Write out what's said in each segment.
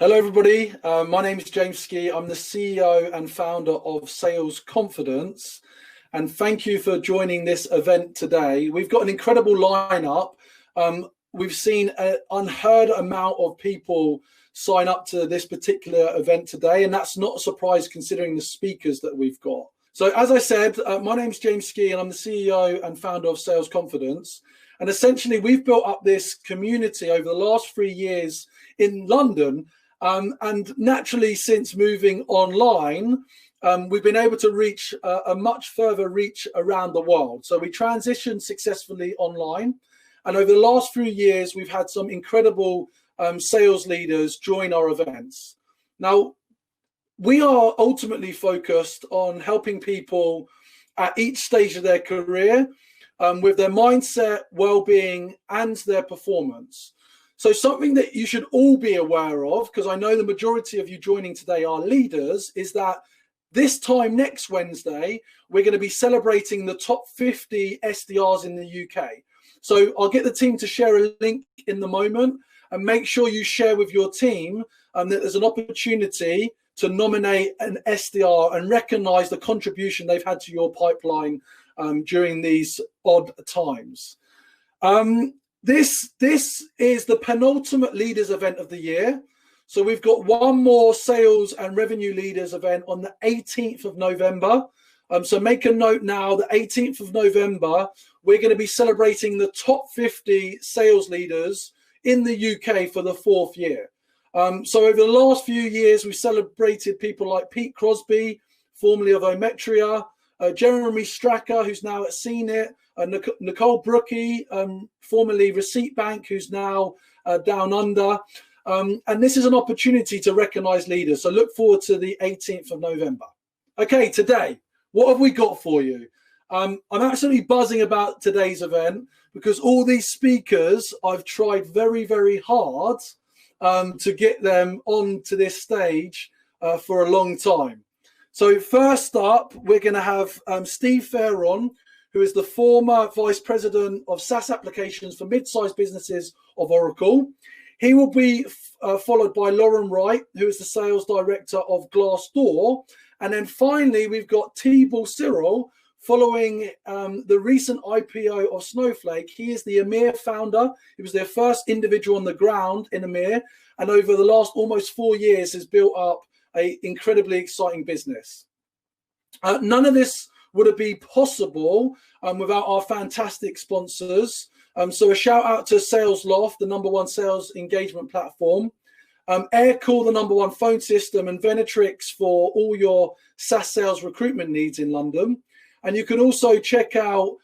Hello, everybody. My name is James Ski. I'm the CEO and founder of Sales Confidence. And thank you for joining this event today. We've got an incredible lineup. We've seen an unheard amount of people sign up to this particular event today. And that's not a surprise considering the speakers that we've got. So as I said, my name is James Ski and I'm the CEO and founder of Sales Confidence. And essentially, we've built up this community over the last 3 years in London. And naturally, since moving online, we've been able to reach a much further reach around the world. So we transitioned successfully online. And over the last few years, we've had some incredible sales leaders join our events. Now, we are ultimately focused on helping people at each stage of their career with their mindset, well-being, and their performance. So something that you should all be aware of, because I know the majority of you joining today are leaders, is that this time next Wednesday, we're going to be celebrating the top 50 SDRs in the UK. So I'll get the team to share a link in the moment and make sure you share with your team that there's an opportunity to nominate an SDR and recognize the contribution they've had to your pipeline during these odd times. This is the penultimate leaders event of the year. So we've got one more sales and revenue leaders event on the 18th of November. So make a note now, the 18th of November, we're going to be celebrating the top 50 sales leaders in the UK for the 4th year. So over the last few years, we've celebrated people like Pete Crosby, formerly of Ometria, Jeremy Stracker, who's now at CNET, Nicole Brookie, formerly Receipt Bank, who's now Down Under. And this is an opportunity to recognize leaders. So look forward to the 18th of November. Okay, today, what have we got for you? I'm absolutely buzzing about today's event because all these speakers, I've tried very, very hard to get them onto this stage for a long time. So first up, we're going to have Steve Fearon, who is the former Vice President of SaaS applications for mid-sized businesses of Oracle. He will be followed by Lauren Wright, who is the Sales Director of Glassdoor. And then finally, we've got Thibaut Ceyrolle, following the recent IPO of Snowflake. He is the EMEA founder. He was their first individual on the ground in EMEA. And over the last almost 4 years has built up an incredibly exciting business. None of this would have been possible without our fantastic sponsors. So a shout out to SalesLoft, the #1 sales engagement platform, Aircall, the #1 phone system, and Venatrix for all your SaaS sales recruitment needs in London. And you can also check out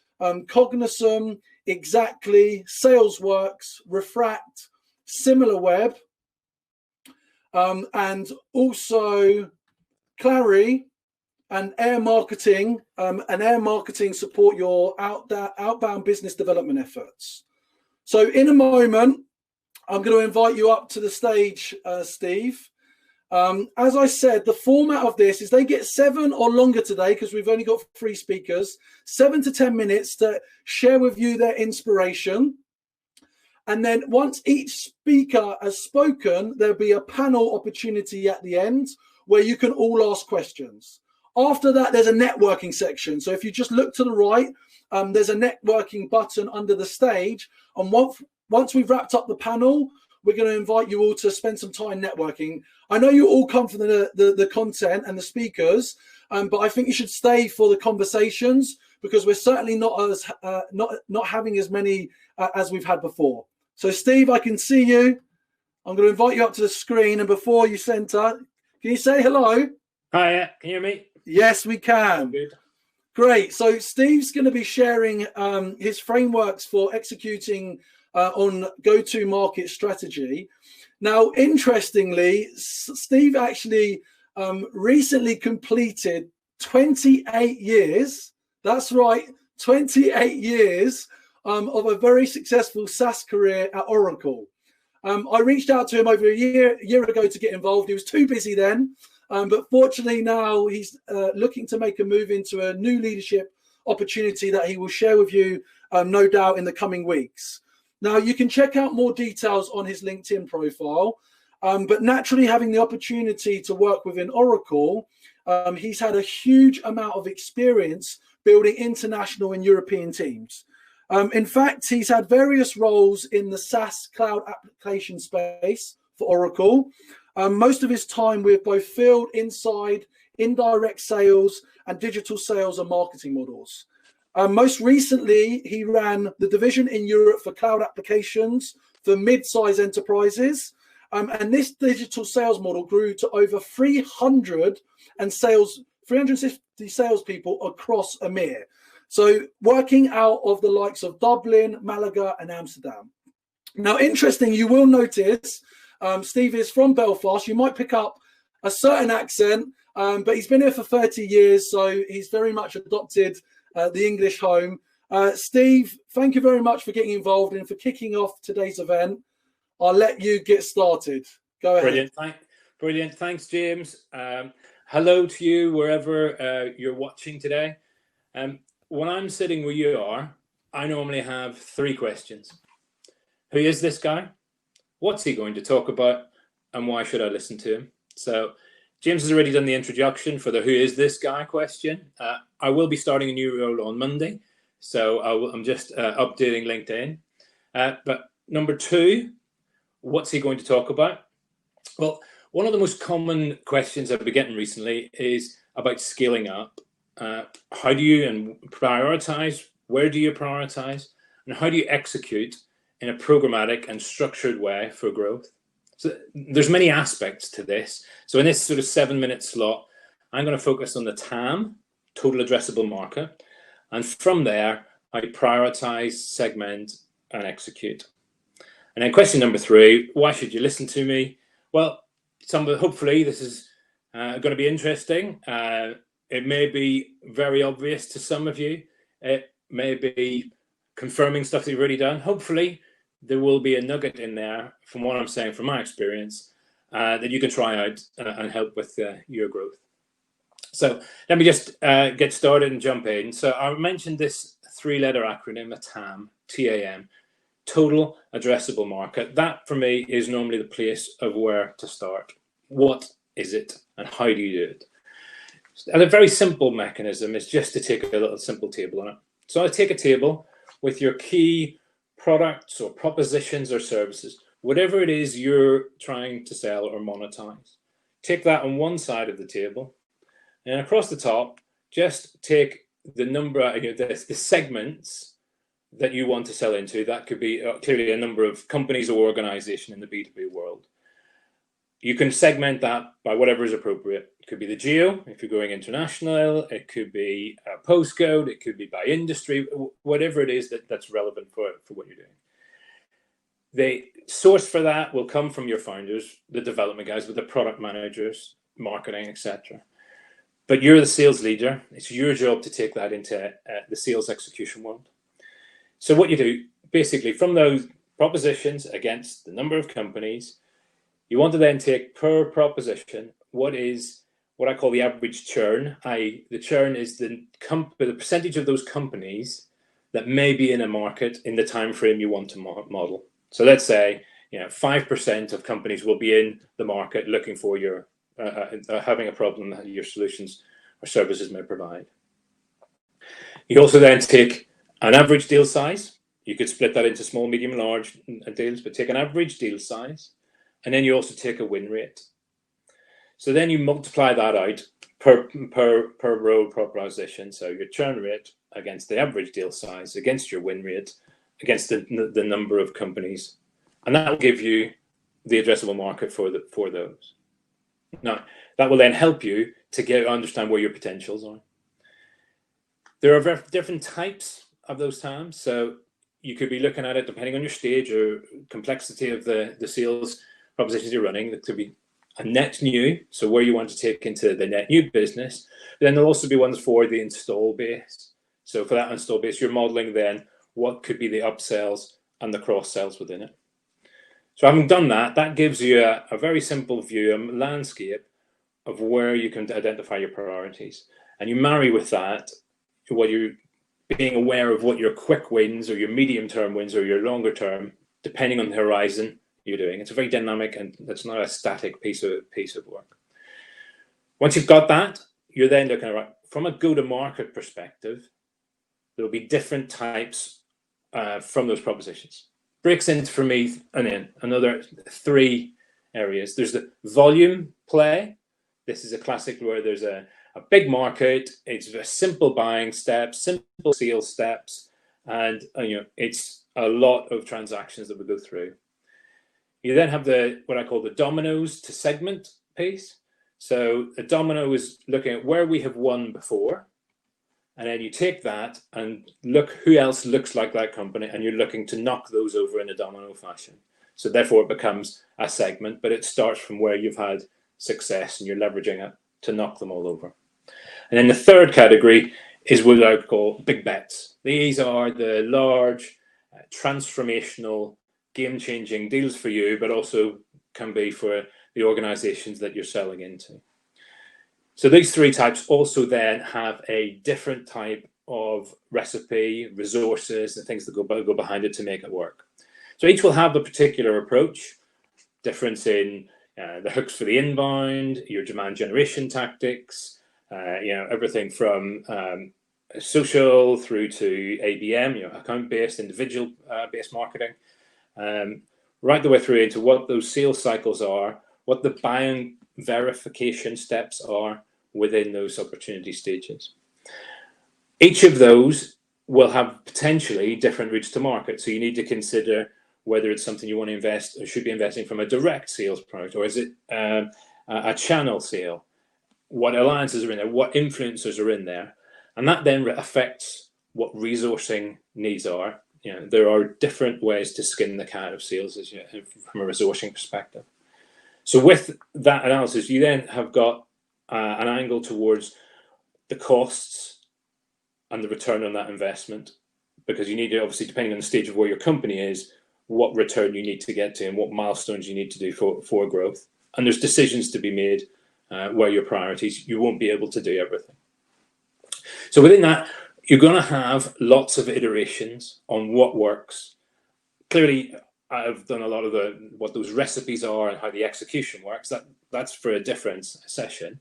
Cognizant, Exactly, SalesWorks, Refract, SimilarWeb, and also Clary and Air Marketing. And Air Marketing support your outbound business development efforts. So in a moment, I'm going to invite you up to the stage, Steve. As I said, the format of this is they get 7 or longer today because we've only got 3 speakers, 7 to 10 minutes to share with you their inspiration. And then once each speaker has spoken, there'll be a panel opportunity at the end where you can all ask questions. After that, there's a networking section. So if you just look to the right, there's a networking button under the stage. And once we've wrapped up the panel, we're going to invite you all to spend some time networking. I know you all come for the content and the speakers, but I think you should stay for the conversations because we're certainly not having as many as we've had before. So Steve, I can see you. I'm going to invite you up to the screen, and before you center, can you say hello? Hi, can you hear me? Yes, we can. Good. Great. So Steve's going to be sharing his frameworks for executing on go-to-market strategy. Now, interestingly, Steve actually recently completed 28 years. That's right, 28 years of a very successful SaaS career at Oracle. I reached out to him over a year ago to get involved. He was too busy then, but fortunately now he's looking to make a move into a new leadership opportunity that he will share with you, no doubt, in the coming weeks. Now, you can check out more details on his LinkedIn profile. But naturally, having the opportunity to work within Oracle, he's had a huge amount of experience building international and European teams. In fact, he's had various roles in the SaaS cloud application space for Oracle. Most of his time with both field, inside, indirect sales, and digital sales and marketing models. Most recently, he ran the division in Europe for cloud applications for mid-size enterprises. And this digital sales model grew to over 350 salespeople across EMEA. So working out of the likes of Dublin, Malaga, and Amsterdam. Now, interesting, you will notice Steve is from Belfast. You might pick up a certain accent, but he's been here for 30 years, so he's very much adopted the English home. Steve, thank you very much for getting involved and for kicking off today's event. I'll let you get started. Go ahead. Brilliant. Thanks, James. Hello to you wherever you're watching today. When I'm sitting where you are, I normally have 3 questions. Who is this guy? What's he going to talk about? And why should I listen to him? So James has already done the introduction for the who is this guy question. I will be starting a new role on Monday, so I'm just updating LinkedIn. But number 2, what's he going to talk about? Well, one of the most common questions I've been getting recently is about scaling up. How do you prioritize? Where do you prioritize? And how do you execute in a programmatic and structured way for growth? So there's many aspects to this. So in this sort of 7-minute slot, I'm going to focus on the TAM, total addressable market. And from there, I prioritize, segment, and execute. And then question number 3, why should you listen to me? Well, hopefully this is going to be interesting. It may be very obvious to some of you. It may be confirming stuff that you've already done. Hopefully there will be a nugget in there from what I'm saying, from my experience, that you can try out and help with your growth. So let me just get started and jump in. So I mentioned this 3-letter acronym, a TAM, T-A-M, total addressable market. That for me is normally the place of where to start. What is it and how do you do it? And a very simple mechanism is just to take a little simple table on it. So I take a table with your key products or propositions or services, whatever it is you're trying to sell or monetize. Take that on one side of the table, and across the top, just take the number, the segments that you want to sell into. That could be clearly a number of companies or organization in the B2B world. You can segment that by whatever is appropriate. It could be the geo, if you're going international. It could be a postcode. It could be by industry, whatever it is that's relevant for what you're doing. The source for that will come from your founders, the development guys, with the product managers, marketing, etc. But you're the sales leader. It's your job to take that into the sales execution world. So what you do, basically, from those propositions against the number of companies, you want to then take per proposition what I call the average churn, i.e. the churn is the percentage of those companies that may be in a market in the time frame you want to model. So let's say 5% of companies will be in the market looking for your having a problem that your solutions or services may provide. You also then take an average deal size. You could split that into small, medium, large deals, but take an average deal size. And then you also take a win rate. So then you multiply that out per role proposition. So your churn rate against the average deal size, against your win rate, against the number of companies. And that will give you the addressable market for those. Now, that will then help you to understand where your potentials are. There are different types of those TAMs. So you could be looking at it depending on your stage or complexity of the sales propositions you're running. That could be a net new, so where you want to take into the net new business. Then there'll also be ones for the install base. So for that install base, you're modeling then what could be the upsells and the cross sells within it. So having done that, that gives you a very simple view, a landscape of where you can identify your priorities. And you marry with that what you're being aware of what your quick wins or your medium term wins or your longer term, depending on the horizon you're doing. It's a very dynamic, and it's not a static piece of work. Once you've got that, you're then looking at, from a go-to-market perspective, there'll be different types from those propositions. Breaks into, for me, and then another 3 areas. There's the volume play. This is a classic where there's a big market. It's a simple buying steps, simple sales steps, and it's a lot of transactions that we go through. You then have what I call the dominoes to segment piece. So a domino is looking at where we have won before, and then you take that and look who else looks like that company, and you're looking to knock those over in a domino fashion. So therefore it becomes a segment, but it starts from where you've had success and you're leveraging it to knock them all over. And then the third category is what I would call big bets. These are the large, transformational, game-changing deals for you, but also can be for the organizations that you're selling into. So these 3 types also then have a different type of recipe, resources, and things that go behind it to make it work. So each will have a particular approach, difference in the hooks for the inbound, your demand generation tactics, everything from social through to ABM, account-based, individual-based marketing, right the way through into what those sales cycles are, what the buying verification steps are within those opportunity stages. Each of those will have potentially different routes to market. So you need to consider whether it's something you want to invest or should be investing from a direct sales product, or is it a channel sale? What alliances are in there? What influencers are in there? And that then affects what resourcing needs are. There are different ways to skin the cat of sales from a resourcing perspective. So with that analysis, you then have got an angle towards the costs and the return on that investment, because you need to, obviously, depending on the stage of where your company is, what return you need to get to and what milestones you need to do for growth. And there's decisions to be made where your priorities. You won't be able to do everything. So within that, you're going to have lots of iterations on what works. Clearly, I've done a lot of what those recipes are and how the execution works. That's for a different session.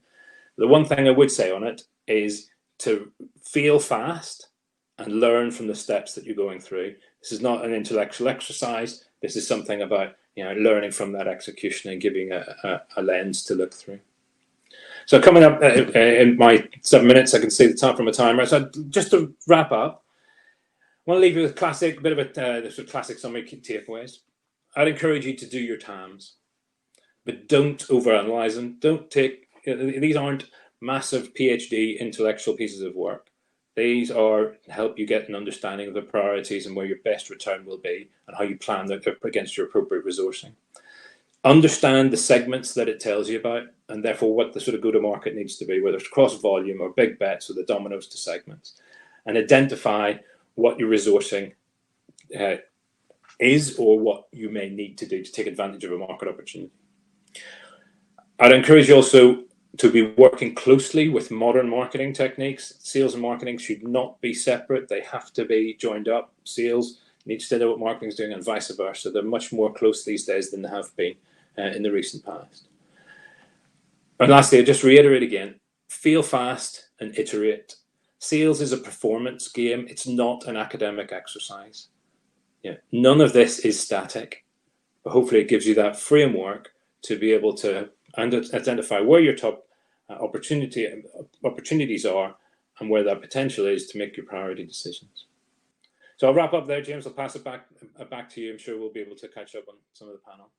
The one thing I would say on it is to feel fast and learn from the steps that you're going through. This is not an intellectual exercise. This is something about learning from that execution and giving a lens to look through. So coming up in my 7 minutes, I can see the time from a timer. So just to wrap up, I want to leave you with a bit of a classic summary takeaways. I'd encourage you to do your TAMs, but don't overanalyze them. These aren't massive PhD intellectual pieces of work. These are to help you get an understanding of the priorities and where your best return will be and how you plan that against your appropriate resourcing. Understand the segments that it tells you about, and therefore what the sort of go-to-market needs to be, whether it's cross-volume or big bets or the dominoes to segments, and identify what your resourcing is or what you may need to do to take advantage of a market opportunity. I'd encourage you also to be working closely with modern marketing techniques. Sales and marketing should not be separate. They have to be joined up. Sales needs to know what marketing is doing and vice versa. They're much more close these days than they have been in the recent past. And lastly, I'll just reiterate again, feel fast and iterate. Sales is a performance game. It's not an academic exercise. None of this is static, but hopefully it gives you that framework to be able to identify where your top opportunities are and where that potential is to make your priority decisions. So I'll wrap up there, James. I'll pass it back to you. I'm sure we'll be able to catch up on some of the panel.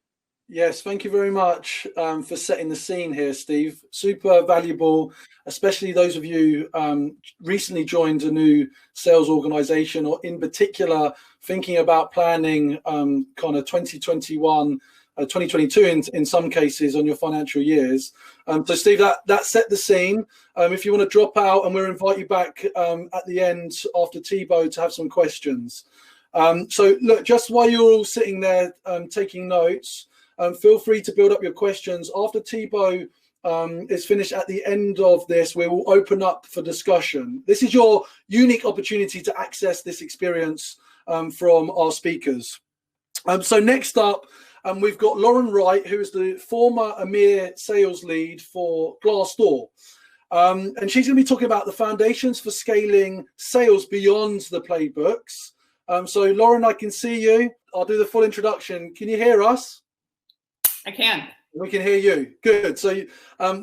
Yes, thank you very much for setting the scene here, Steve. Super valuable, especially those of you recently joined a new sales organization, or in particular thinking about planning kind of 2021, 2022 in some cases on your financial years. So Steve, that set the scene. If you want to drop out, and we'll invite you back at the end after Thibaut to have some questions. So look, just while you're all sitting there taking notes, feel free to build up your questions. After Thibaut is finished at the end of this, we will open up for discussion. This is your unique opportunity to access this experience from our speakers. So next up, and we've got Lauren Wright, who is the former EMEA sales lead for Glassdoor. And she's going to be talking about the foundations for scaling sales beyond the playbooks. So Lauren, I can see you. I'll do the full introduction. Can you hear us? I can. We can hear you. Good. So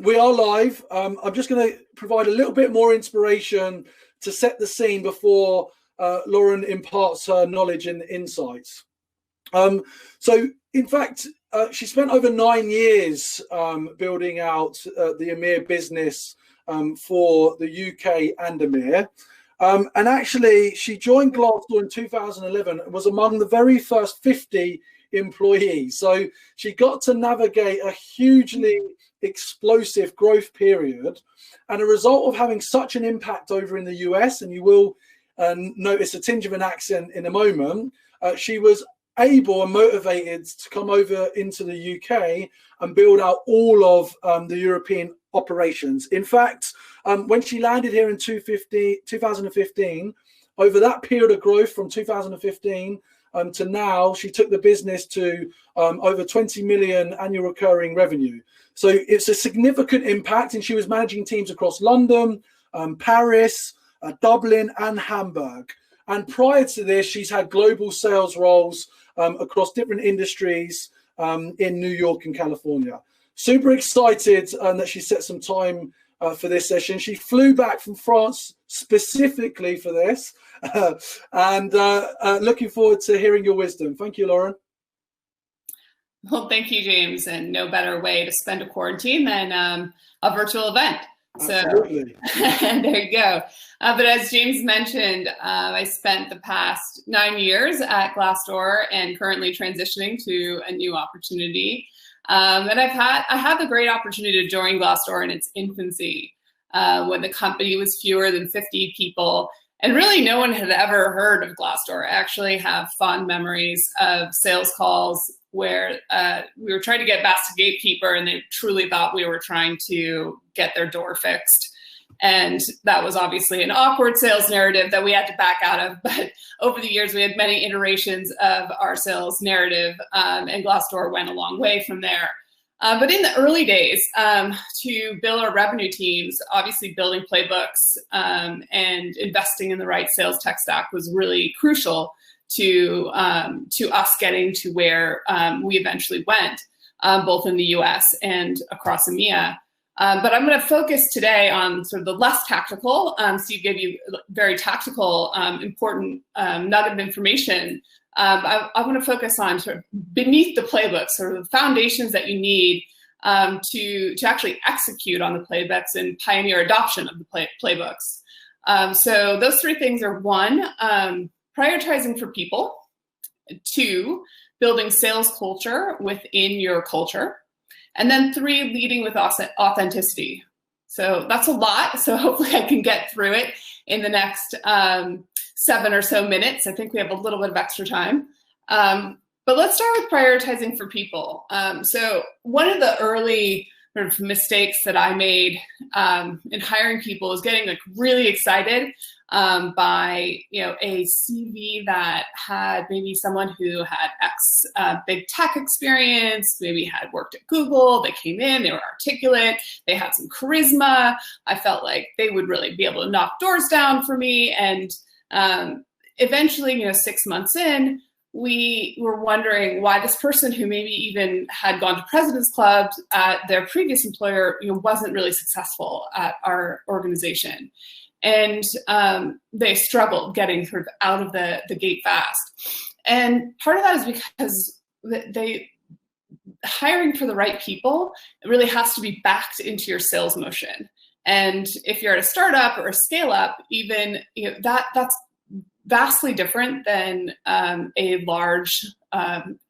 we are live. I'm just going to provide a little bit more inspiration to set the scene before Lauren imparts her knowledge and insights. So in fact, she spent over 9 years building out the EMEA business for the UK and EMEA. And actually, she joined Glassdoor in 2011 and was among the very first 50 employees. So she got to navigate a hugely explosive growth period. And a result of having such an impact over in the US, and you will notice a tinge of an accent in a moment, she was able and motivated to come over into the UK and build out all of the European operations. In fact, when she landed here in 2015, over that period of growth from 2015 to now, she took the business to over 20 million annual recurring revenue. So it's a significant impact, and she was managing teams across London, Paris, Dublin, and Hamburg. And prior to this, she's had global sales roles across different industries in New York and California. Super excited that she set some time for this session. She flew back from France specifically for this, and looking forward to hearing your wisdom. Thank you, Lauren. Well, thank you, James. And no better way to spend a quarantine than a virtual event. Absolutely. So there you go. But as James mentioned, I spent the past 9 years at Glassdoor and currently transitioning to a new opportunity. And I had the great opportunity to join Glassdoor in its infancy, when the company was fewer than 50 people. And really no one had ever heard of Glassdoor. I actually have fond memories of sales calls where we were trying to get past the gatekeeper, and they truly thought we were trying to get their door fixed. And that was obviously an awkward sales narrative that we had to back out of. But over the years, we had many iterations of our sales narrative, and Glassdoor went a long way from there. But in the early days, to build our revenue teams, obviously building playbooks and investing in the right sales tech stack was really crucial to us getting to where we eventually went, both in the US and across EMEA. But I'm going to focus today on sort of the less tactical. Steve gave you very tactical, important nugget of information. I want to focus on sort of beneath the playbook, sort of the foundations that you need to actually execute on the playbooks and pioneer adoption of the playbooks. So those three things are: one, prioritizing for people; two, building sales culture within your culture; and then three, leading with authenticity. So that's a lot. So hopefully I can get through it in the next 7 or so minutes. I think we have a little bit of extra time. But let's start with prioritizing for people. So one of the early sort of mistakes that I made in hiring people is getting like really excited by a CV that had maybe someone who had X big tech experience, maybe had worked at Google. They came in, they were articulate, they had some charisma. I felt like they would really be able to knock doors down for me. And eventually, 6 months in, we were wondering why this person who maybe even had gone to President's Club at their previous employer, wasn't really successful at our organization. And they struggled getting sort of out of the gate fast. And part of that is because hiring for the right people, it really has to be backed into your sales motion. And if you're at a startup or a scale up, even that's vastly different than a large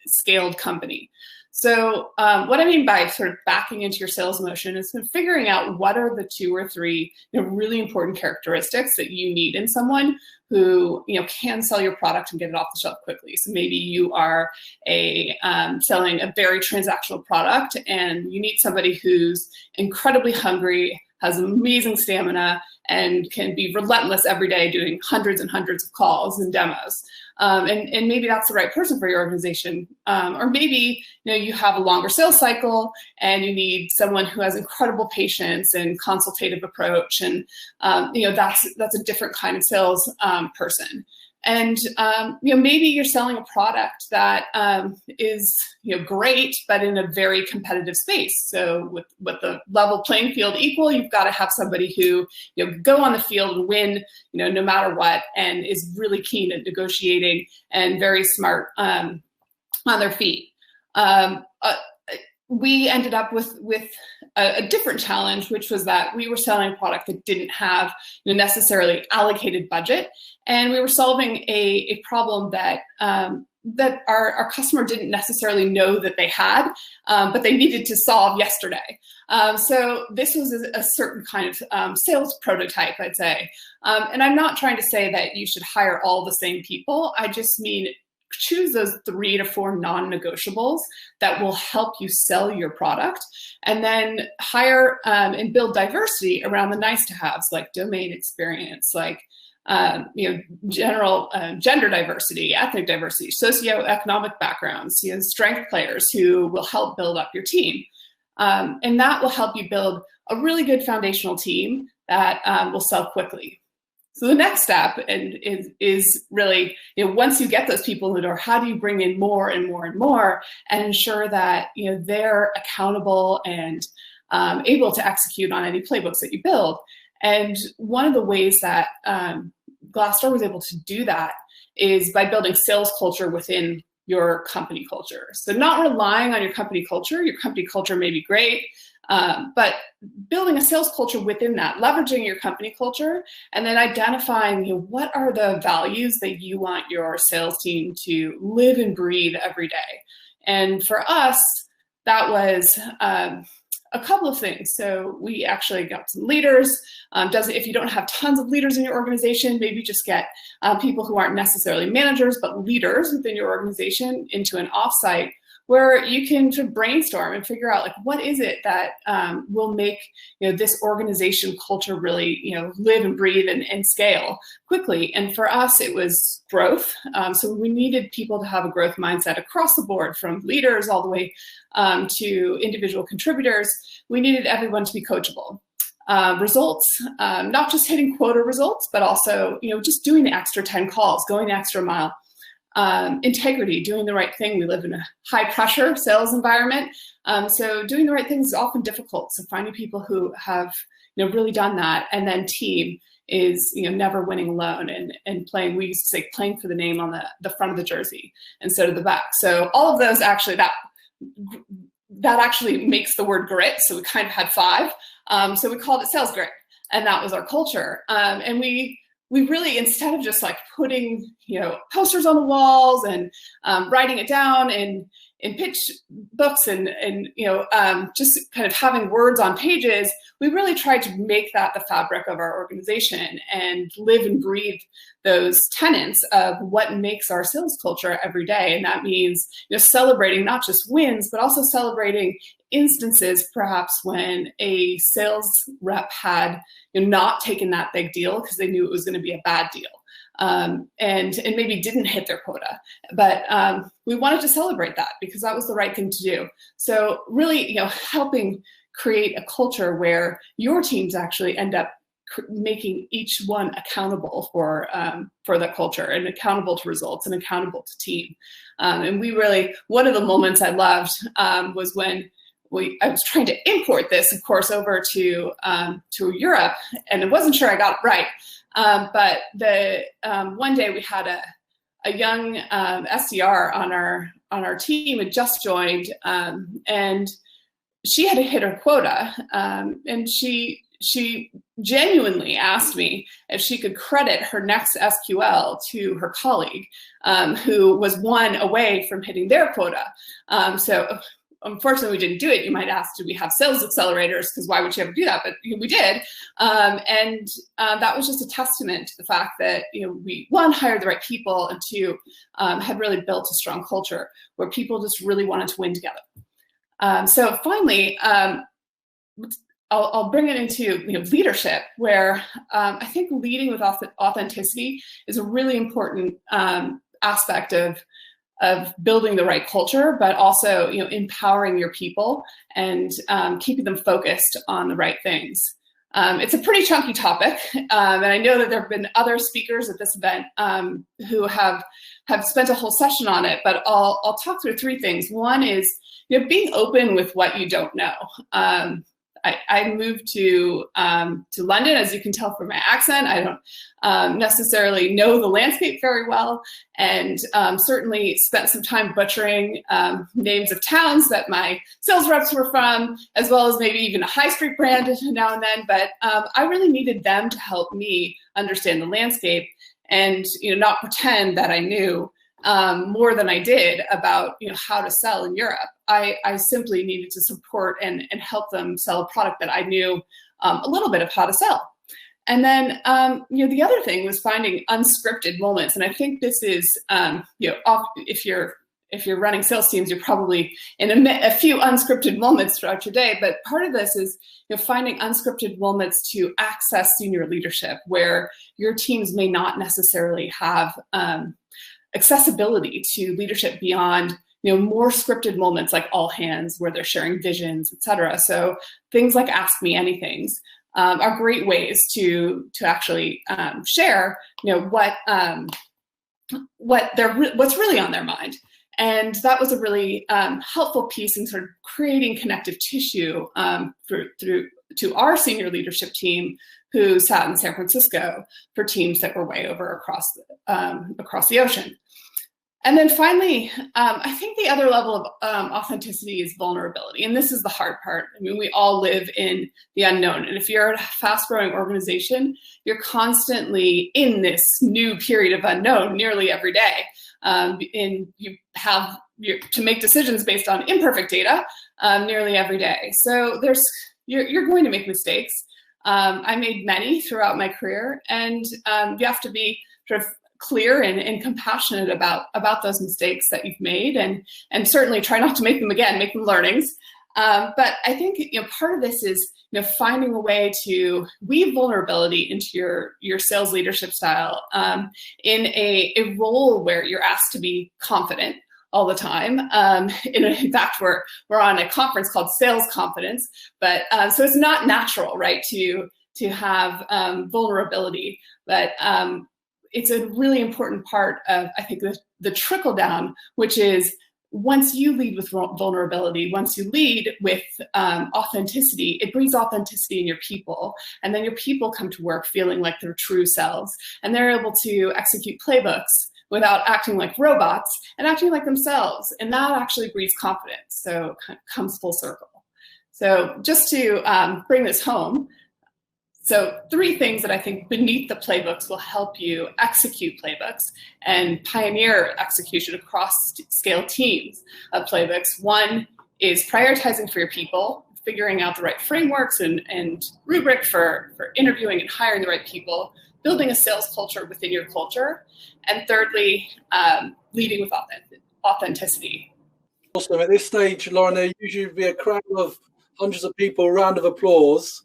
scaled company. So what I mean by sort of backing into your sales motion is figuring out what are the 2 or 3 really important characteristics that you need in someone who can sell your product and get it off the shelf quickly. So maybe you are selling a very transactional product, and you need somebody who's incredibly hungry, has amazing stamina, and can be relentless every day doing hundreds and hundreds of calls and demos. And maybe that's the right person for your organization. Or maybe you have a longer sales cycle and you need someone who has incredible patience and consultative approach, and that's a different kind of sales person. And maybe you're selling a product that is great, but in a very competitive space. So with the level playing field equal, you've got to have somebody who go on the field and win no matter what, and is really keen at negotiating and very smart on their feet. We ended up with a different challenge, which was that we were selling a product that didn't have necessarily allocated budget, and we were solving a problem that our customer didn't necessarily know that they had, but they needed to solve yesterday. So this was a certain kind of sales prototype, I'd say. And I'm not trying to say that you should hire all the same people. I just mean choose those 3 to 4 non-negotiables that will help you sell your product, and then hire and build diversity around the nice to haves, like domain experience, like general gender diversity, ethnic diversity, socioeconomic backgrounds, strength players who will help build up your team. And that will help you build a really good foundational team that will sell quickly. So the next step is really, once you get those people in the door, how do you bring in more and more and more and ensure that they're accountable and able to execute on any playbooks that you build? And one of the ways that Glassdoor was able to do that is by building sales culture within your company culture. So not relying on your company culture. Your company culture may be great, but building a sales culture within that, leveraging your company culture, and then identifying what are the values that you want your sales team to live and breathe every day. And for us, that was a couple of things. So we actually got some leaders. If you don't have tons of leaders in your organization, maybe just get people who aren't necessarily managers, but leaders within your organization into an offsite where you can sort of brainstorm and figure out what is it that will make this organization culture really live and breathe and scale quickly. And for us, it was growth. So we needed people to have a growth mindset across the board, from leaders all the way to individual contributors. We needed everyone to be coachable. Results, not just hitting quota results, but also just doing the extra 10 calls, going the extra mile. Integrity, doing the right thing. We live in a high pressure sales environment. So doing the right thing is often difficult. So finding people who have really done that. And then team is never winning alone, and playing, we used to say, playing for the name on the front of the jersey instead of the back. So all of those actually, that actually makes the word grit. So we kind of had 5. So we called it sales grit, and that was our culture. And we really, instead of just putting posters on the walls and writing it down in pitch books and just kind of having words on pages, we really tried to make that the fabric of our organization and live and breathe those tenets of what makes our sales culture every day. And that means celebrating not just wins, but also celebrating instances perhaps when a sales rep had not taken that big deal because they knew it was going to be a bad deal, and maybe didn't hit their quota. But we wanted to celebrate that because that was the right thing to do. So really, helping create a culture where your teams actually end up making each one accountable for that culture, and accountable to results, and accountable to team. And we really, one of the moments I loved was when I was trying to import this, of course, over to Europe, and I wasn't sure I got it right. But one day we had a young SDR on our team, had just joined, and she had to hit her quota, and she genuinely asked me if she could credit her next SQL to her colleague, who was 1 away from hitting their quota. So unfortunately, we didn't do it. You might ask, do we have sales accelerators? Because why would you ever do that? But we did. And that was just a testament to the fact that we, 1, hired the right people, and 2, had really built a strong culture where people just really wanted to win together. So finally, I'll bring it into leadership, where I think leading with authenticity is a really important aspect of building the right culture, but also empowering your people and keeping them focused on the right things. It's a pretty chunky topic, and I know that there have been other speakers at this event who have spent a whole session on it, but I'll talk through three things. One is being open with what you don't know. I moved to London, as you can tell from my accent. I don't necessarily know the landscape very well, and certainly spent some time butchering names of towns that my sales reps were from, as well as maybe even a high street brand now and then. But I really needed them to help me understand the landscape and not pretend that I knew more than I did about how to sell in Europe. I simply needed to support and help them sell a product that I knew a little bit of how to sell. And then the other thing was finding unscripted moments. And I think this is if you're running sales teams, you're probably in a few unscripted moments throughout your day. But part of this is finding unscripted moments to access senior leadership, where your teams may not necessarily have accessibility to leadership beyond more scripted moments like all hands, where they're sharing visions, etc. So things like Ask Me Anythings are great ways to actually share what's really on their mind. And that was a really helpful piece in sort of creating connective tissue to our senior leadership team, who sat in San Francisco for teams that were way over across the ocean. And then finally, I think the other level of authenticity is vulnerability. And this is the hard part. I mean, we all live in the unknown. And if you're a fast-growing organization, you're constantly in this new period of unknown nearly every day. And you have to make decisions based on imperfect data nearly every day. So you're going to make mistakes. I made many throughout my career, and you have to be sort of clear and compassionate about those mistakes that you've made, and certainly try not to make them again, make them learnings. But I think part of this is finding a way to weave vulnerability into your sales leadership style in a role where you're asked to be confident all the time. In fact, we're on a conference called Sales Confidence, but so it's not natural, right, to have vulnerability, but it's a really important part of, I think, the trickle down, which is once you lead with vulnerability, once you lead with authenticity, it brings authenticity in your people. And then your people come to work feeling like their true selves. And they're able to execute playbooks without acting like robots and acting like themselves. And that actually breeds confidence. So it kind of comes full circle. So just to bring this home, so three things that I think beneath the playbooks will help you execute playbooks and pioneer execution across scale teams of playbooks. One is prioritizing for your people, figuring out the right frameworks and rubric for interviewing and hiring the right people, building a sales culture within your culture, and thirdly, leading with authenticity. Awesome. At this stage, Lauren, there usually be a crowd of hundreds of people, a round of applause.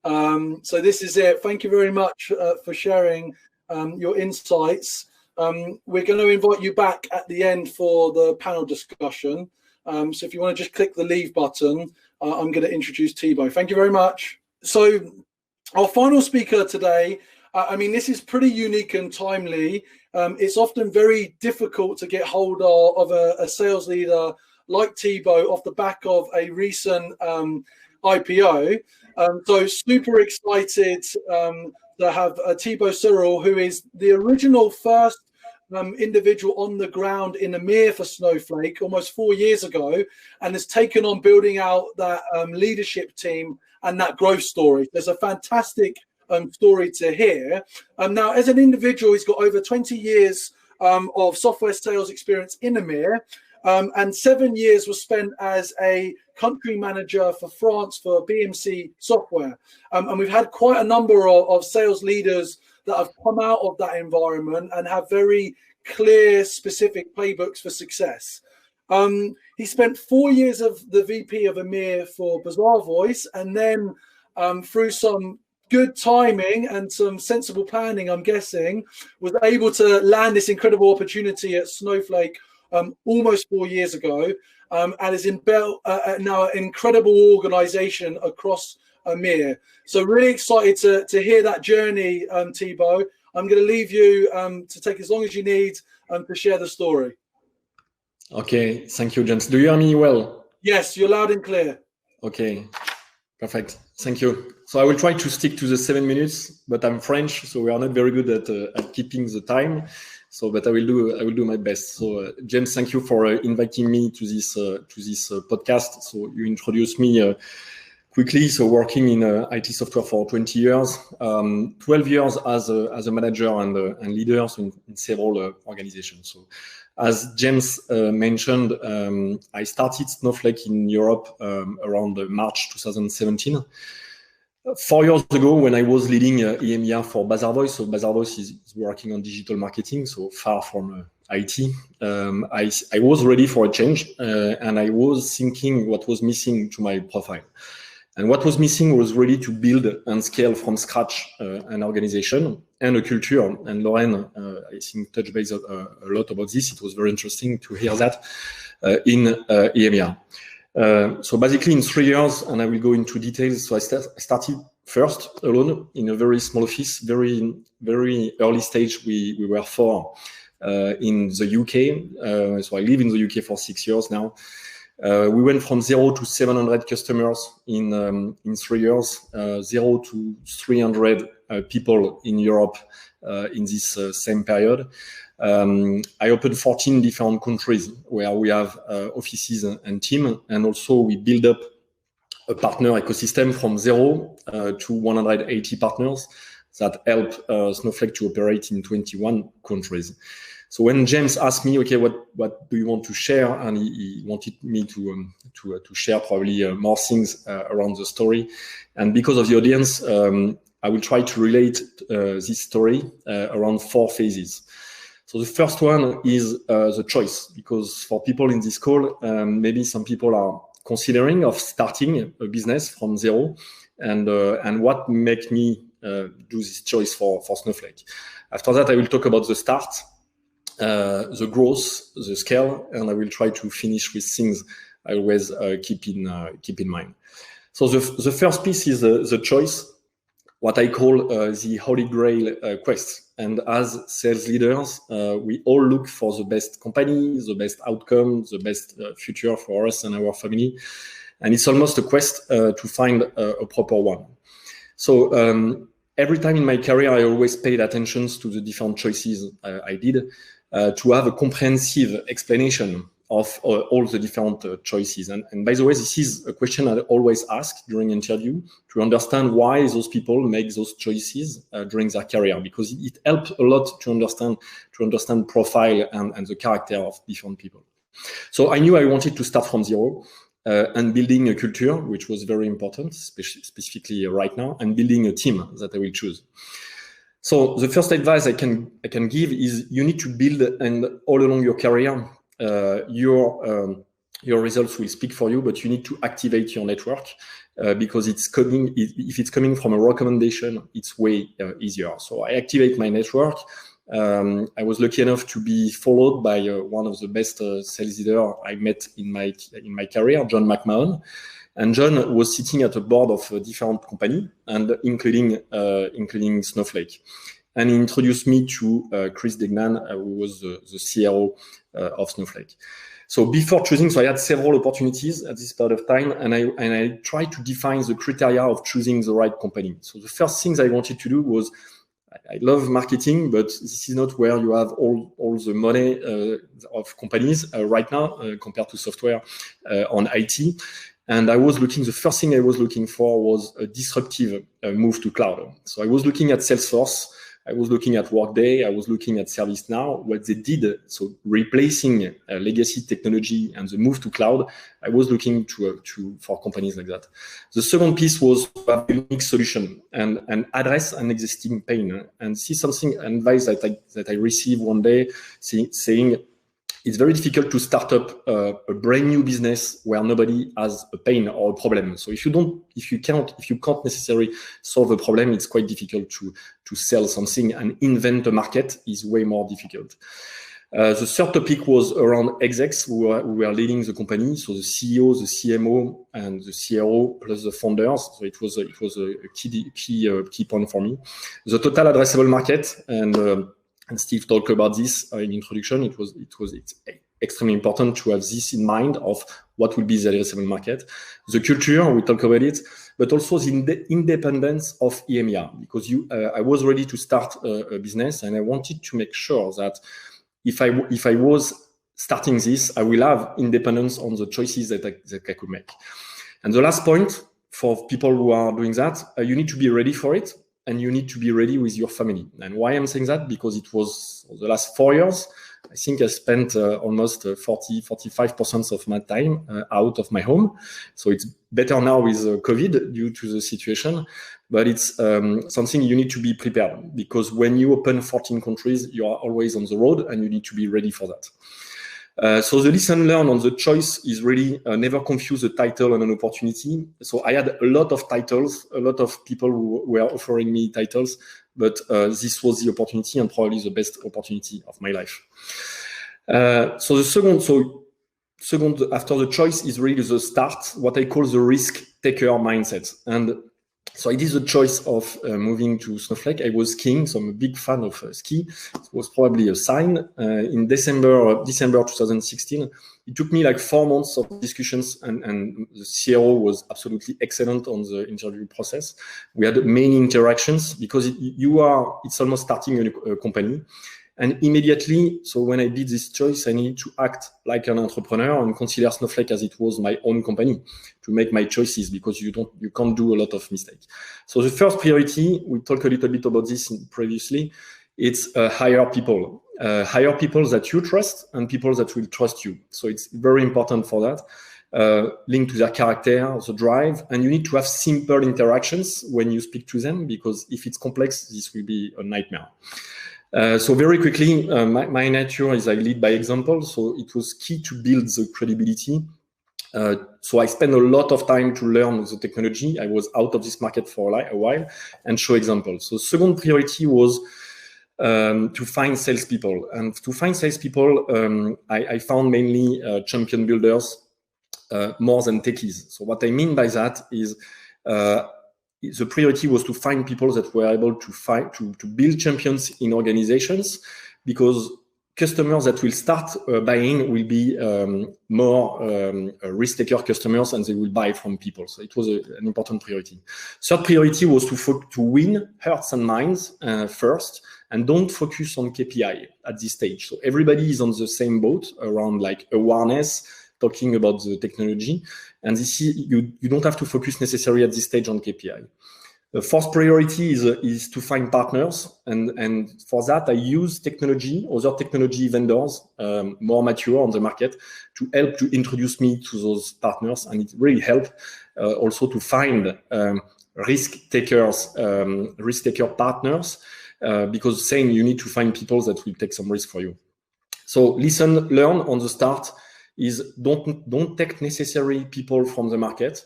So this is it. Thank you very much for sharing your insights. We're going to invite you back at the end for the panel discussion. So if you want to just click the leave button, I'm going to introduce Thibaut. Thank you very much. So our final speaker today, I mean, this is pretty unique and timely. It's often very difficult to get hold of a sales leader like Thibaut off the back of a recent IPO. So super excited to have Thibaut Ceyrolle, who is the original first individual on the ground in EMEA for Snowflake almost 4 years ago, and has taken on building out that leadership team and that growth story. There's a fantastic story to hear. Now, as an individual, he's got over 20 years of software sales experience in EMEA, and 7 years was spent as a country manager for France for BMC software. And we've had quite a number of sales leaders that have come out of that environment and have very clear, specific playbooks for success. He spent 4 years of the VP of EMEA for Bazaar Voice, and then through some good timing and some sensible planning, I'm guessing, was able to land this incredible opportunity at Snowflake almost 4 years ago, and is built now an incredible organization across EMEA. So really excited to hear that journey, Thibaut. I'm going to leave you to take as long as you need to share the story. Okay, thank you, James. Do you hear me well? Yes, you're loud and clear. Okay, perfect. Thank you. So I will try to stick to the 7 minutes, but I'm French, so we are not very good at keeping the time. So, but I will do my best. So, James, thank you for inviting me to this podcast. So you introduced me quickly. So working in IT software for 20 years, 12 years as a manager and leader in several organizations. So as James mentioned, I started Snowflake in Europe around March 2017. 4 years ago, when I was leading EMEA for Bazaar Voice, so Bazaar Voice is working on digital marketing, so far from IT, I was ready for a change, and I was thinking what was missing to my profile. And what was missing was really to build and scale from scratch an organization and a culture. And Lauren, I think, touched base a lot about this. It was very interesting to hear that in EMEA. So basically in 3 years, and I will go into details. So I started first alone in a very small office, very, very early stage. We were 4 in the UK. So I live in the UK for 6 years now. We went from 0 to 700 customers in 3 years, 0 to 300 people in Europe in this same period. I opened 14 different countries where we have offices and team, and also we build up a partner ecosystem from 0 to 180 partners that help Snowflake to operate in 21 countries. So when James asked me, okay, what do you want to share, and he wanted me to share probably more things around the story, and because of the audience, I will try to relate this story around 4 phases. So the first one is the choice, because for people in this call, maybe some people are considering of starting a business from 0, and what made me do this choice for Snowflake. After that, I will talk about the start, the growth, the scale, and I will try to finish with things I always keep in mind. So the first piece is the choice, what I call the Holy Grail quest. And as sales leaders, we all look for the best company, the best outcome, the best future for us and our family. And it's almost a quest to find a proper one. So every time in my career, I always paid attention to the different choices I did to have a comprehensive explanation of all the different choices. And by the way, this is a question I always ask during interview, to understand why those people make those choices during their career, because it helps a lot to understand profile and the character of different people. So I knew I wanted to start from 0 and building a culture, which was very important, specifically right now, and building a team that I will choose. So the first advice I can give is you need to build, and all along your career, your results will speak for you, but you need to activate your network because if it's coming from a recommendation, it's way easier. So I activate my network. I was lucky enough to be followed by one of the best sales leaders I met in my career, John McMahon. And John was sitting at a board of a different company, and including Snowflake. And he introduced me to Chris Degnan, who was the CRO of Snowflake. So before choosing, so I had several opportunities at this period of time, and I tried to define the criteria of choosing the right company. So the first things I wanted to do was, I love marketing, but this is not where you have all the money of companies right now compared to software on IT. And the first thing I was looking for was a disruptive move to cloud. So I was looking at Salesforce, I was looking at Workday, I was looking at ServiceNow, what they did. So replacing legacy technology and the move to cloud, I was looking for companies like that. The second piece was a unique solution and address an existing pain and see something, advice that I received one day saying, it's very difficult to start up a brand new business where nobody has a pain or a problem. So if you can't necessarily solve a problem, it's quite difficult to sell something, and invent a market is way more difficult. The third topic was around execs who were leading the company, so the CEO, the CMO, and the CRO plus the founders. So it was a key point for me. The total addressable market, and Steve talked about this in introduction. It's extremely important to have this in mind of what will be the addressable market. The culture, we talk about it, but also the independence of EMEA, because I was ready to start a business, and I wanted to make sure that if I was starting this, I will have independence on the choices that I could make. And the last point for people who are doing that, you need to be ready for it, and you need to be ready with your family. And why I'm saying that? Because it was the last 4 years, I think I spent almost 45% of my time out of my home. So it's better now with COVID due to the situation, but it's something you need to be prepared, because when you open 14 countries, you are always on the road, and you need to be ready for that. So the lesson learned on the choice is really never confuse a title and an opportunity. So I had a lot of titles, a lot of people who were offering me titles, but this was the opportunity, and probably the best opportunity of my life. So the second after the choice is really the start, what I call the risk taker mindset. And so I did the choice of moving to Snowflake. I was skiing, so I'm a big fan of ski. It was probably a sign. In December 2016, it took me like 4 months of discussions, and the CRO was absolutely excellent on the interview process. We had many interactions, because it's almost starting a company. And immediately, so when I did this choice, I needed to act like an entrepreneur and consider Snowflake as it was my own company to make my choices, because you can't do a lot of mistakes. So the first priority, we talked a little bit about this previously, it's hire people. Hire people that you trust and people that will trust you. So it's very important for that. Linked to their character, the drive, and you need to have simple interactions when you speak to them, because if it's complex, this will be a nightmare. So very quickly, my nature is I lead by example, so it was key to build the credibility. So I spent a lot of time to learn the technology. I was out of this market for a while, and show examples. So second priority was to find salespeople. And to find salespeople, I found mainly champion builders more than techies. So what I mean by that is the priority was to find people that were able to build champions in organizations, because customers that will start buying will be more risk-taker customers, and they will buy from people. So it was an important priority. Third priority was to win hearts and minds first, and don't focus on KPI at this stage. So everybody is on the same boat around like awareness, talking about the technology, and this you don't have to focus necessarily at this stage on KPI. The fourth priority is to find partners, and for that I use other technology vendors more mature on the market to help to introduce me to those partners, and it really helped also to find risk taker partners, because saying you need to find people that will take some risk for you. So learn on the start is don't take necessary people from the market.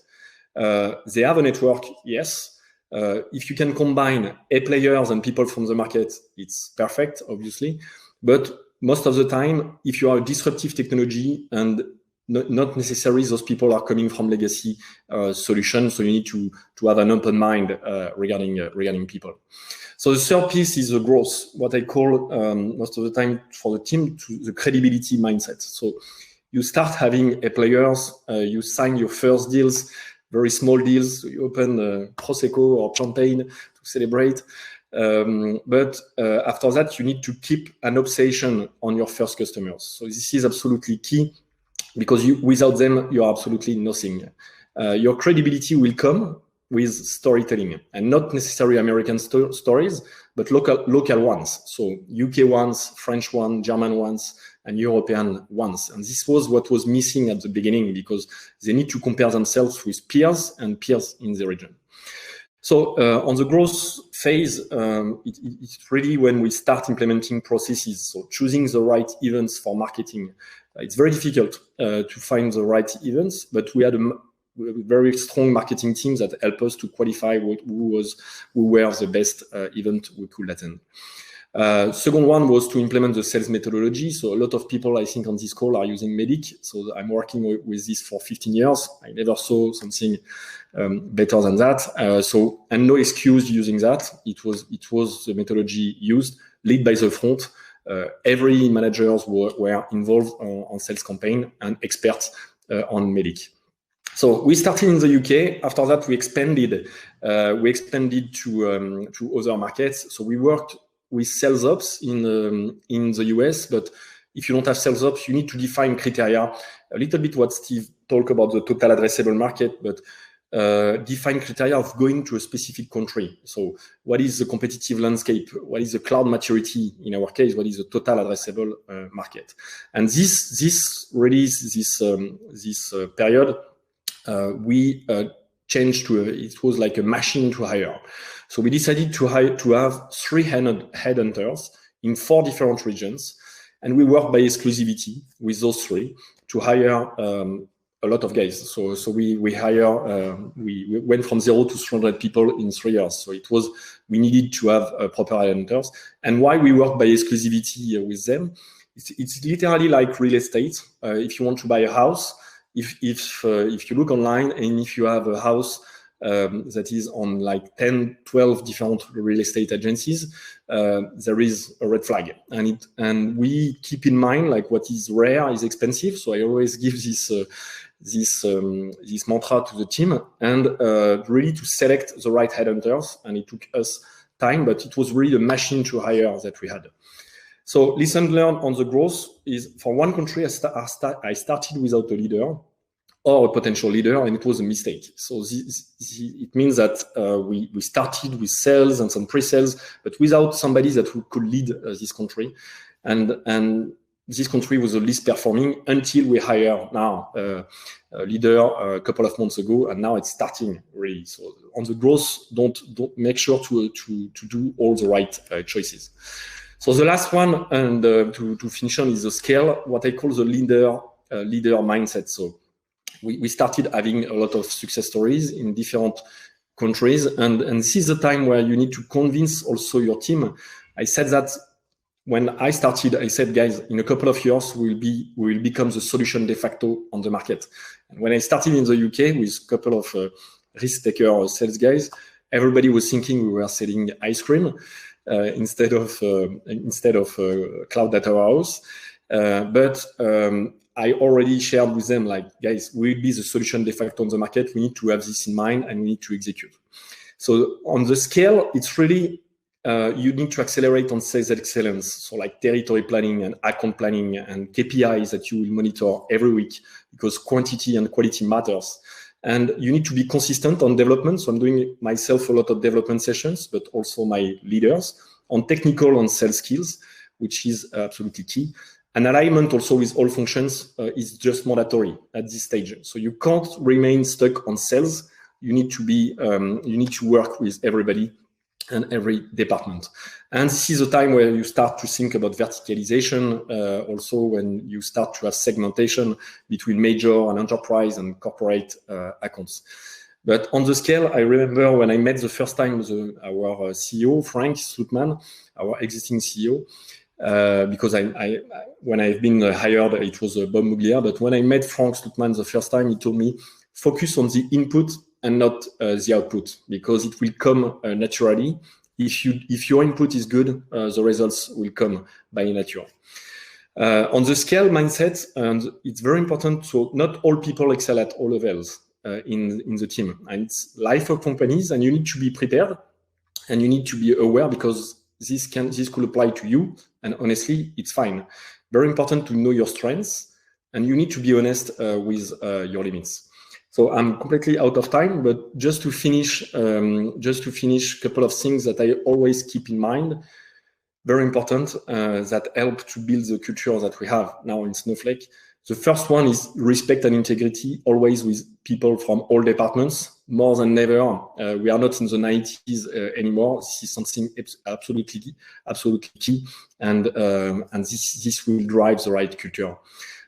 They have a network, yes. If you can combine A players and people from the market, it's perfect, obviously. But most of the time, if you are a disruptive technology and not necessarily those people are coming from legacy solutions, so you need to have an open mind regarding people. So the third piece is the growth, what I call most of the time for the team, to the credibility mindset. So you start having A players, you sign your first deals, very small deals, so you open Prosecco or champagne to celebrate. But after that, you need to keep an obsession on your first customers. So this is absolutely key, because without them, you are absolutely nothing. Your credibility will come with storytelling, and not necessarily American stories, but local ones. So UK ones, French ones, German ones, and European ones. And this was what was missing at the beginning, because they need to compare themselves with peers and peers in the region. So on the growth phase, it's really when we start implementing processes. So choosing the right events for marketing. It's very difficult to find the right events, but we had a very strong marketing team that helped us to qualify who were the best event we could attend. Second one was to implement the sales methodology. So a lot of people, I think, on this call are using Medic. So I'm working with this for 15 years. I never saw something better than that. And no excuse using that. It was the methodology used, led by the front. Every managers were involved on sales campaign and experts on Medic. So we started in the UK. After that, we expanded to other markets. So we worked with sales ops in the US, but if you don't have sales ops, you need to define criteria. A little bit what Steve talked about the total addressable market, but define criteria of going to a specific country. So what is the competitive landscape? What is the cloud maturity? In our case, what is the total addressable market? And this period, we changed to it was like a machine to hire. So we decided to have 300 headhunters in 4 different regions, and we work by exclusivity with those 3 to hire a lot of guys. So we went from 0 to 300 people in 3 years. So we needed to have proper headhunters. And why we work by exclusivity with them? It's literally like real estate. If you want to buy a house, if you look online and if you have a house that is on like 10, 12 different real estate agencies, there is a red flag. And we keep in mind like what is rare is expensive. So I always give this mantra to the team and really to select the right headhunters. And it took us time, but it was really a machine to hire that we had. So lesson learned on the growth is for one country, I started without a leader or a potential leader, and it was a mistake. So it means that we started with sales and some pre-sales, but without somebody that could lead this country. And this country was the least performing until we hire now a leader a couple of months ago, and now it's starting really. So on the growth, don't make sure to do all the right choices. So the last one, and to finish on, is the scale, what I call the leader mindset. So we started having a lot of success stories in different countries, and this is the time where you need to convince also your team. I said that when I started, I said, guys, in a couple of years, we will become the solution de facto on the market. And when I started in the UK with a couple of risk taker sales guys, everybody was thinking we were selling ice cream instead of cloud data warehouse. But I already shared with them, like, guys, we'll be the solution de facto on the market. We need to have this in mind and we need to execute. So on the scale, it's really, you need to accelerate on sales excellence. So like territory planning and account planning and KPIs that you will monitor every week because quantity and quality matters. And you need to be consistent on development. So I'm doing myself a lot of development sessions, but also my leaders on technical and sales skills, which is absolutely key. And alignment also with all functions is just mandatory at this stage. So you can't remain stuck on sales. You need to be, you need to work with everybody and every department. And this is a time where you start to think about verticalization, also when you start to have segmentation between major and enterprise and corporate accounts. But on the scale, I remember when I met the first time our CEO, Frank Slootman, our existing CEO, because when I've been hired, it was Bob Muglia. But when I met Frank Slootman the first time, he told me, focus on the input and not the output, because it will come naturally. If your input is good, the results will come by nature. On the scale mindset, and it's very important. So not all people excel at all levels in the team, and it's life of companies, and you need to be prepared, and you need to be aware because this could apply to you. And honestly, it's fine. Very important to know your strengths, and you need to be honest with your limits. So I'm completely out of time, but just to finish, a couple of things that I always keep in mind, very important, that help to build the culture that we have now in Snowflake. The first one is respect and integrity, always with people from all departments. more than ever. We are not in the 90s anymore. This is something absolutely key, and this will drive the right culture.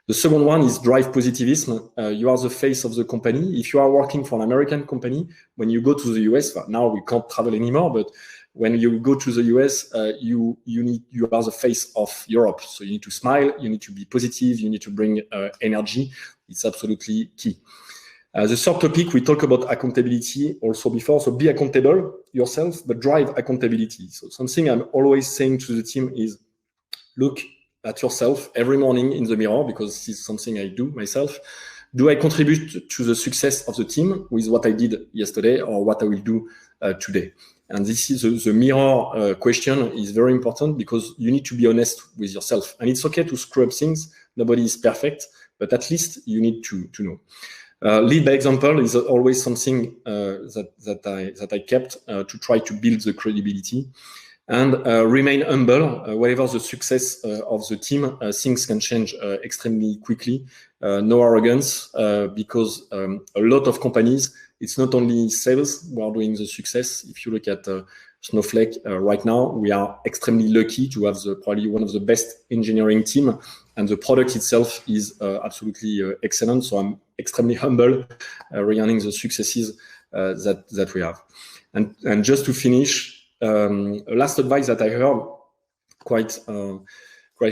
The second one is drive positivism. You are the face of the company. If you are working for an American company, when you go to the US, now we can't travel anymore, but when you go to the US, you are the face of Europe. So you need to smile, you need to be positive, you need to bring energy. It's absolutely key. The third topic, we talk about accountability also before. So be accountable yourself, but drive accountability. So something I'm always saying to the team is, look at yourself every morning in the mirror, because this is something I do myself. Do I contribute to the success of the team with what I did yesterday or what I will do today? And this is the mirror question is very important, because you need to be honest with yourself. And it's okay to screw up things. Nobody is perfect, but at least you need to know. Lead by example is always something that I kept to try to build the credibility. And remain humble. Whatever the success of the team, things can change extremely quickly. No arrogance, because a lot of companies, it's not only sales who are doing the success. If you look at Snowflake right now, we are extremely lucky to have probably one of the best engineering team, and the product itself is absolutely excellent. So I'm extremely humble regarding the successes that we have. And just to finish, last advice that I heard quite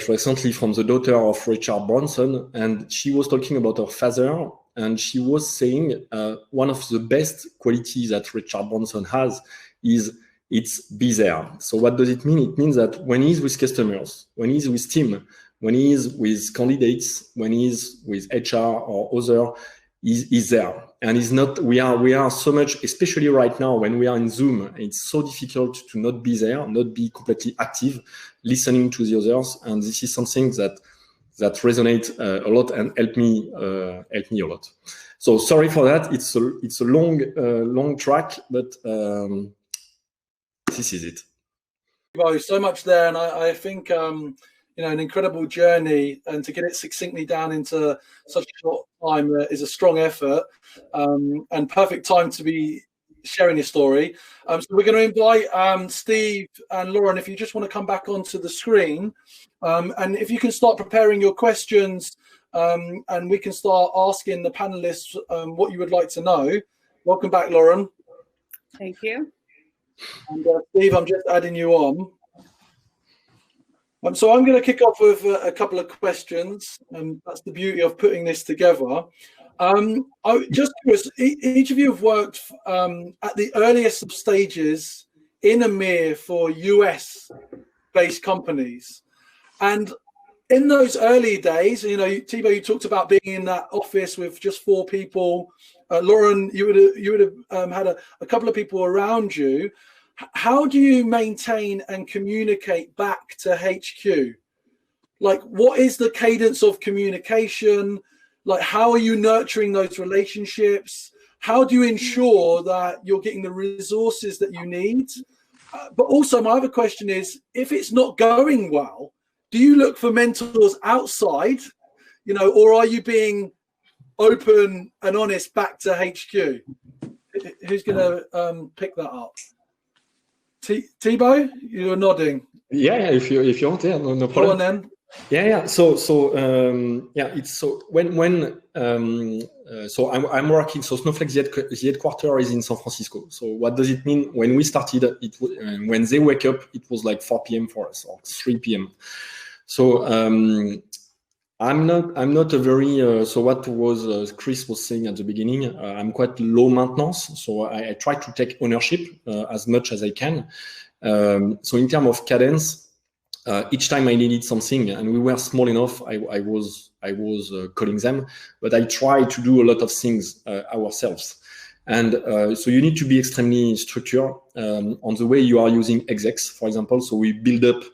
recently from the daughter of Richard Branson, and she was talking about her father, and she was saying one of the best qualities that Richard Branson has is it's be there. So what does it mean? It means that when he's with customers, when he's with team, when he's with candidates, when he's with HR or other, he's there. And he's not, we are so much, especially right now when we are in Zoom, it's so difficult to not be there, not be completely active, listening to the others. And this is something that resonates a lot and helped me a lot. So sorry for that. It's a long track, but this is it. Well, so much there, and I think an incredible journey, and to get it succinctly down into such a short time is a strong effort, and perfect time to be sharing your story. So we're going to invite Steve and Lauren, if you just want to come back onto the screen, and if you can start preparing your questions, and we can start asking the panelists what you would like to know. Welcome back, Lauren. Thank you. And Steve, I'm just adding you on. So I'm going to kick off with a couple of questions, and that's the beauty of putting this together. Just curious, each of you have worked at the earliest of stages in EMEA for US-based companies, and in those early days, Thibaut, you talked about being in that office with just 4 people. Lauren, you would have had a couple of people around you. How do you maintain and communicate back to HQ? Like, what is the cadence of communication? Like, how are you nurturing those relationships? How do you ensure that you're getting the resources that you need? But also, my other question is, if it's not going well, do you look for mentors outside, or are you being open and honest back to HQ? Who's going to pick that up? Thibaut, you're nodding. Yeah, if you want, yeah, no problem. Go on then. Yeah. So it's so so I'm working. So Snowflake's the headquarter is in San Francisco. So what does it mean? When we started, when they wake up, it was like 4 p.m. for us, or 3 p.m. So I'm not a very so what was Chris was saying at the beginning. I'm quite low maintenance, so I try to take ownership as much as I can. So in terms of cadence, each time I needed something, and we were small enough, I was calling them, but I try to do a lot of things ourselves. And so you need to be extremely structured on the way you are using execs, for example. So we build up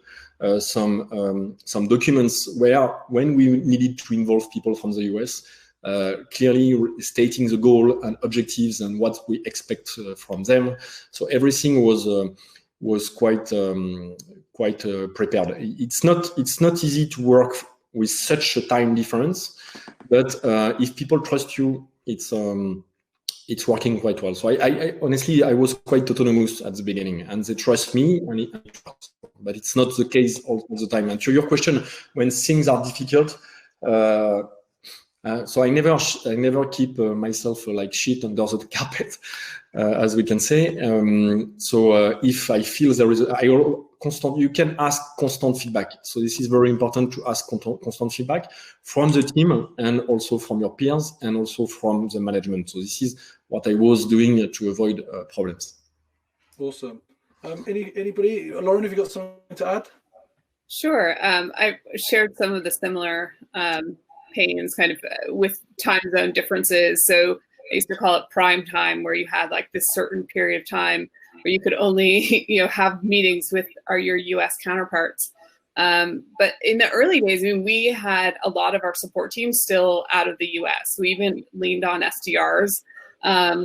some documents where, when we needed to involve people from the US, clearly stating the goal and objectives and what we expect from them. So everything was quite prepared. It's not easy to work with such a time difference, but if people trust you, it's working quite well. So I honestly, I was quite autonomous at the beginning, and they trust me, and I trust them. But it's not the case all the time. And to your question, when things are difficult, so I never keep myself like shit under the carpet, as we can say. So if I feel there is, you can ask constant feedback. So this is very important to ask constant feedback from the team and also from your peers and also from the management. So this is what I was doing to avoid problems. Awesome. Anybody, Lauren, have you got something to add? Sure. I shared some of the similar pains kind of with time zone differences. So I used to call it prime time, where you had like this certain period of time where you could only, have meetings with your US counterparts. But in the early days, I mean, we had a lot of our support teams still out of the US. We even leaned on SDRs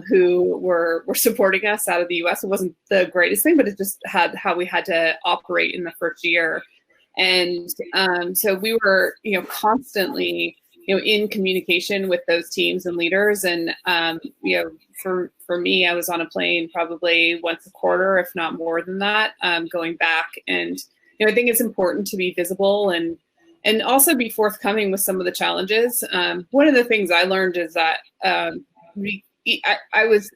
who were supporting us out of the US. It wasn't the greatest thing, but it just had how we had to operate in the first year. And so we were, constantly, in communication with those teams and leaders. And, for me, I was on a plane probably once a quarter, if not more than that, going back. And, I think it's important to be visible and also be forthcoming with some of the challenges. One of the things I learned is that I was,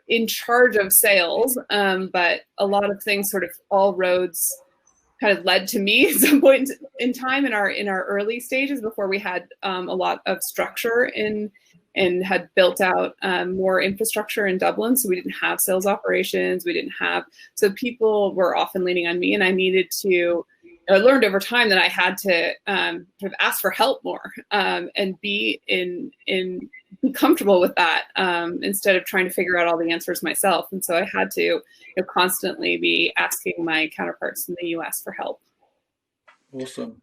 in charge of sales, but a lot of things sort of all roads kind of led to me at some point in time in our early stages before we had a lot of structure and had built out more infrastructure in Dublin. So we didn't have sales operations. So people were often leaning on me, and I needed to, I learned over time that I had to sort of ask for help more and be be comfortable with that instead of trying to figure out all the answers myself. And so I had to constantly be asking my counterparts in the US for help. Awesome.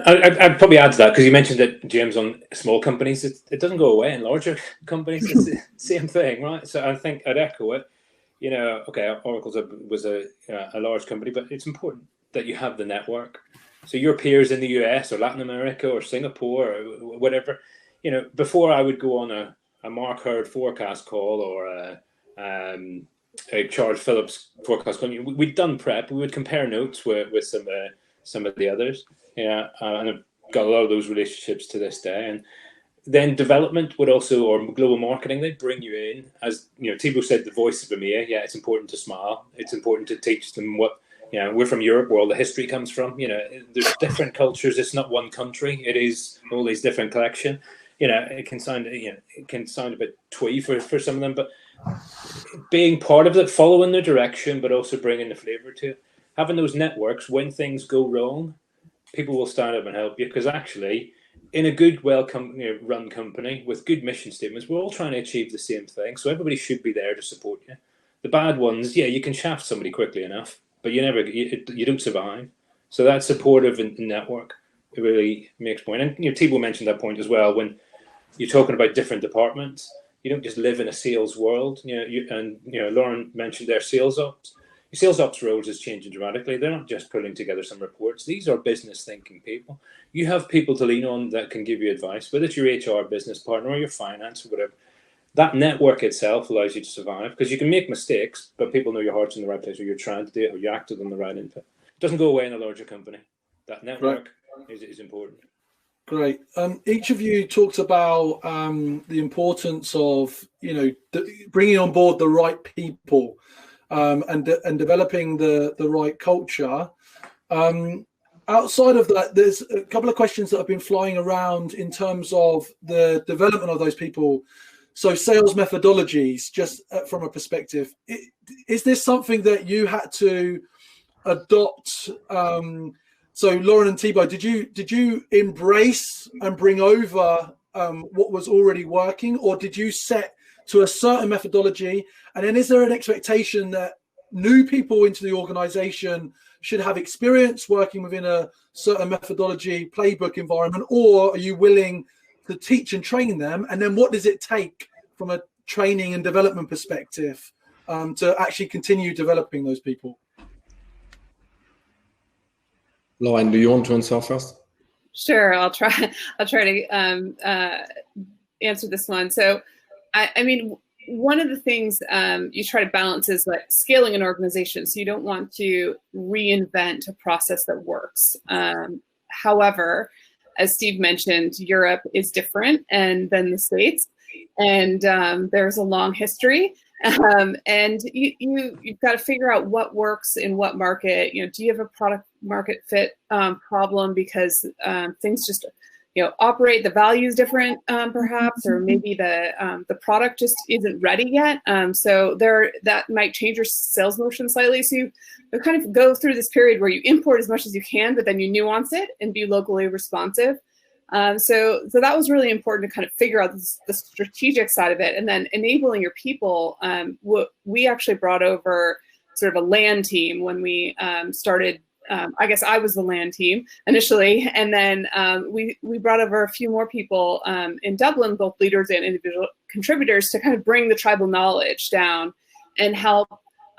I'd probably add to that, because you mentioned that, James, on small companies, it doesn't go away in larger companies. It's the same thing, right? So I think I'd echo it. Okay, Oracle was a large company, but it's important that you have the network. So your peers in the US or Latin America or Singapore or whatever, before I would go on a Mark Hurd forecast call or a Charles Phillips forecast call, we'd done prep. We would compare notes with some of the others. And I've got a lot of those relationships to this day. And then development would also, or global marketing, they'd bring you in. As Thibaut said, the voice of EMEA. Yeah, it's important to smile. It's important to teach them what, we're from Europe, where all the history comes from. There's different cultures. It's not one country. It is all these different collection. It can sound a bit twee for some of them, but being part of it, following the direction, but also bringing the flavor to it. Having those networks, when things go wrong, people will stand up and help you, because actually, in a good, run company with good mission statements, we're all trying to achieve the same thing. So everybody should be there to support you. The bad ones, you can shaft somebody quickly enough, but you don't survive. So that supportive network, it really makes point. And Thibaut mentioned that point as well. When you're talking about different departments, you don't just live in a sales world. Lauren mentioned their sales ops. Your sales ops roles is changing dramatically. They're not just pulling together some reports. These are business thinking people. You have people to lean on that can give you advice, whether it's your HR business partner or your finance or whatever. That network itself allows you to survive, because you can make mistakes, but people know your heart's in the right place, or you're trying to do it, or you acted on the right input. It doesn't go away in a larger company. That network is important. Great. Each of you talked about the importance of bringing on board the right people and developing the right culture. Outside of that, there's a couple of questions that have been flying around in terms of the development of those people. So sales methodologies, just from a perspective, is this something that you had to adopt? So Lauren and Thibaut, did you embrace and bring over what was already working, or did you set to a certain methodology? And then is there an expectation that new people into the organization should have experience working within a certain methodology playbook environment, or are you willing to teach and train them? And then what does it take from a training and development perspective to actually continue developing those people? Lauren, do you want to answer first? Sure, I'll try to answer this one. So I mean, one of the things you try to balance is like scaling an organization. So you don't want to reinvent a process that works. However, as Steve mentioned, Europe is different than the States, and there's a long history. And you've got to figure out what works in what market. You know, do you have a product market fit problem because things just operate, the value is different perhaps, or maybe the product just isn't ready yet. So that might change your sales motion slightly. So you kind of go through this period where you import as much as you can, but then you nuance it and be locally responsive. So that was really important to kind of figure out the strategic side of it, and then enabling your people. We actually brought over sort of a land team when we started. I guess I was the land team initially, and then we brought over a few more people in Dublin, both leaders and individual contributors, to kind of bring the tribal knowledge down and help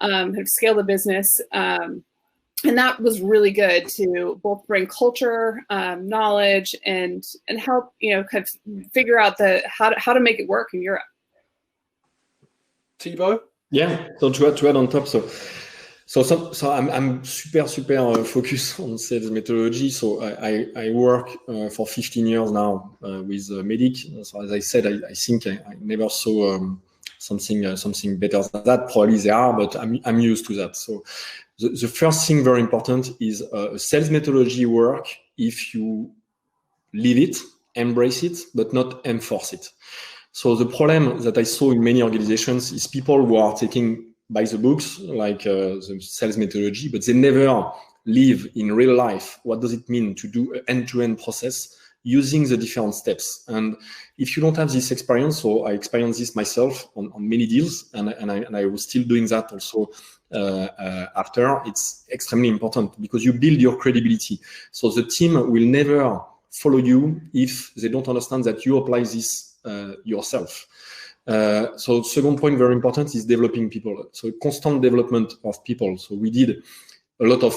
kind of scale the business. And that was really good to both bring culture, knowledge, and help kind of figure out how to make it work in Europe. Thibaut? Yeah. So to add on top, so I'm super focused on sales methodology. So I work for 15 years now with Medic. So as I said, I think I never saw something better than that. Probably they are, but I'm used to that. So the first thing very important is sales methodology work if you live it, embrace it, but not enforce it. So the problem that I saw in many organizations is people who are taking by the books, like the sales methodology, but they never live in real life. What does it mean to do an end-to-end process using the different steps? And if you don't have this experience, so I experienced this myself on many deals, and I was still doing that also after, it's extremely important because you build your credibility. So the team will never follow you if they don't understand that you apply this yourself. So second point, very important, is developing people. So constant development of people. So we did a lot of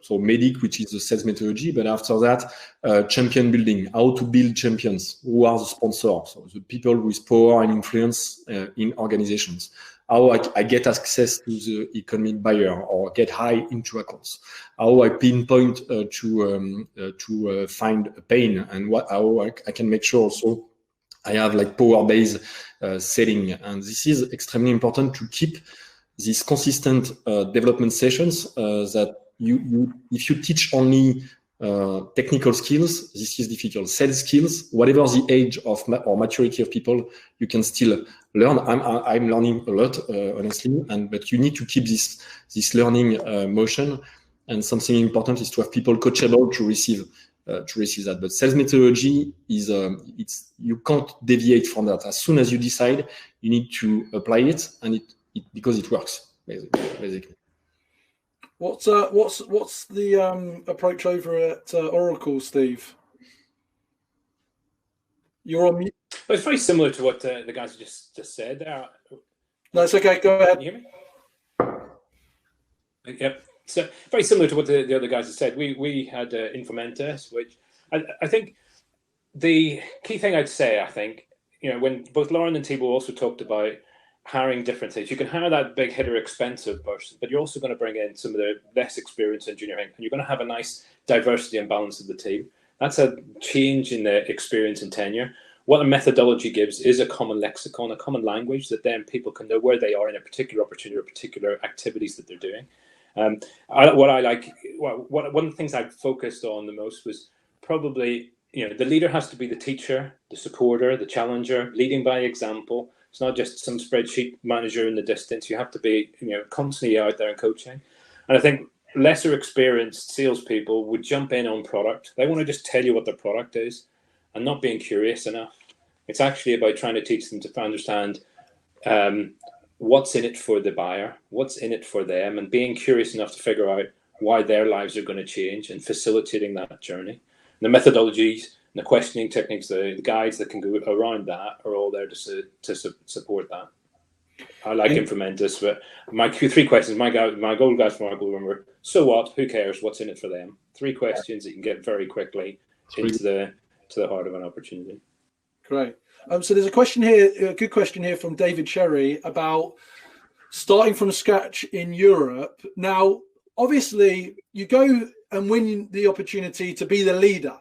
so Medic, which is the sales methodology, but after that, champion building, how to build champions, who are the sponsors, so the people with power and influence in organizations, how I get access to the economic buyer or get high into accounts, how I pinpoint to find a pain, and how I can make sure also I have like power-based setting. And this is extremely important to keep these consistent development sessions that if you teach only technical skills, this is difficult. Sales skills, whatever the age of or maturity of people, you can still learn. I'm learning a lot, honestly, but you need to keep this learning motion. And something important is to have people coachable to receive that. But sales methodology is you can't deviate from that. As soon as you decide, you need to apply it, and because it works, basically. What's the approach over at Oracle, Steve? You're on mute. Well, it's very similar to what the guys just said. No, it's okay. Go ahead. Can you hear me? Yep. So very similar to what the other guys have said. We had Informentis, which I think the key thing I'd say, when both Lauren and Thibaut also talked about hiring different things. You can hire that big hitter expensive person, but you're also going to bring in some of the less experienced engineering, and you're going to have a nice diversity and balance of the team. That's a change in the experience and tenure. What a methodology gives is a common lexicon, a common language that then people can know where they are in a particular opportunity or particular activities that they're doing. One of the things I focused on the most was probably, the leader has to be the teacher, the supporter, the challenger, leading by example. It's not just some spreadsheet manager in the distance. You have to be, constantly out there and coaching. And I think lesser experienced salespeople would jump in on product. They want to just tell you what their product is and not being curious enough. It's actually about trying to teach them to understand what's in it for the buyer, what's in it for them, and being curious enough to figure out why their lives are going to change and facilitating that journey. And the methodologies and the questioning techniques, the guides that can go around that are all there to support that. I like Informentis, but my three questions, my goal guys from our goal room were, so what, who cares, what's in it for them? 3 questions that you can get very quickly into the heart of an opportunity. Great. So there's a question here, a good question here from David Cherry about starting from scratch in Europe. Now, obviously, you go and win the opportunity to be the leader,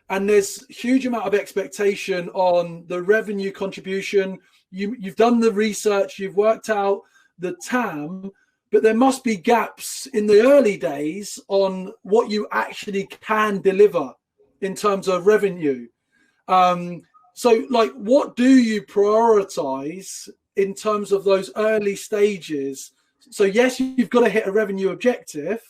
and there's a huge amount of expectation on the revenue contribution. You've done the research, you've worked out the TAM, but there must be gaps in the early days on what you actually can deliver in terms of revenue. So, like, what do you prioritize in terms of those early stages? So, yes, you've got to hit a revenue objective,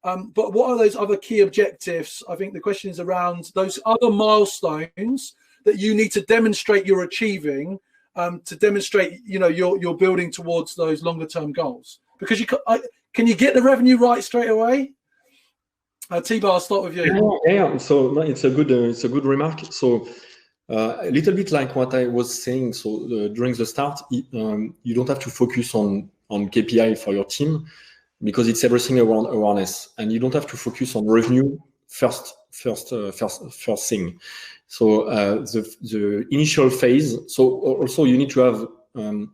but what are those other key objectives? I think the question is around those other milestones that you need to demonstrate you're achieving, to demonstrate, you know, you're building towards those longer term goals. Because can you get the revenue right straight away? Thibaut, I'll start with you. Yeah. So no, it's a good remark. So a little bit like what I was saying. So during the start, you don't have to focus on KPI for your team, because it's everything around awareness, and you don't have to focus on revenue first thing. So the initial phase. So also you need to have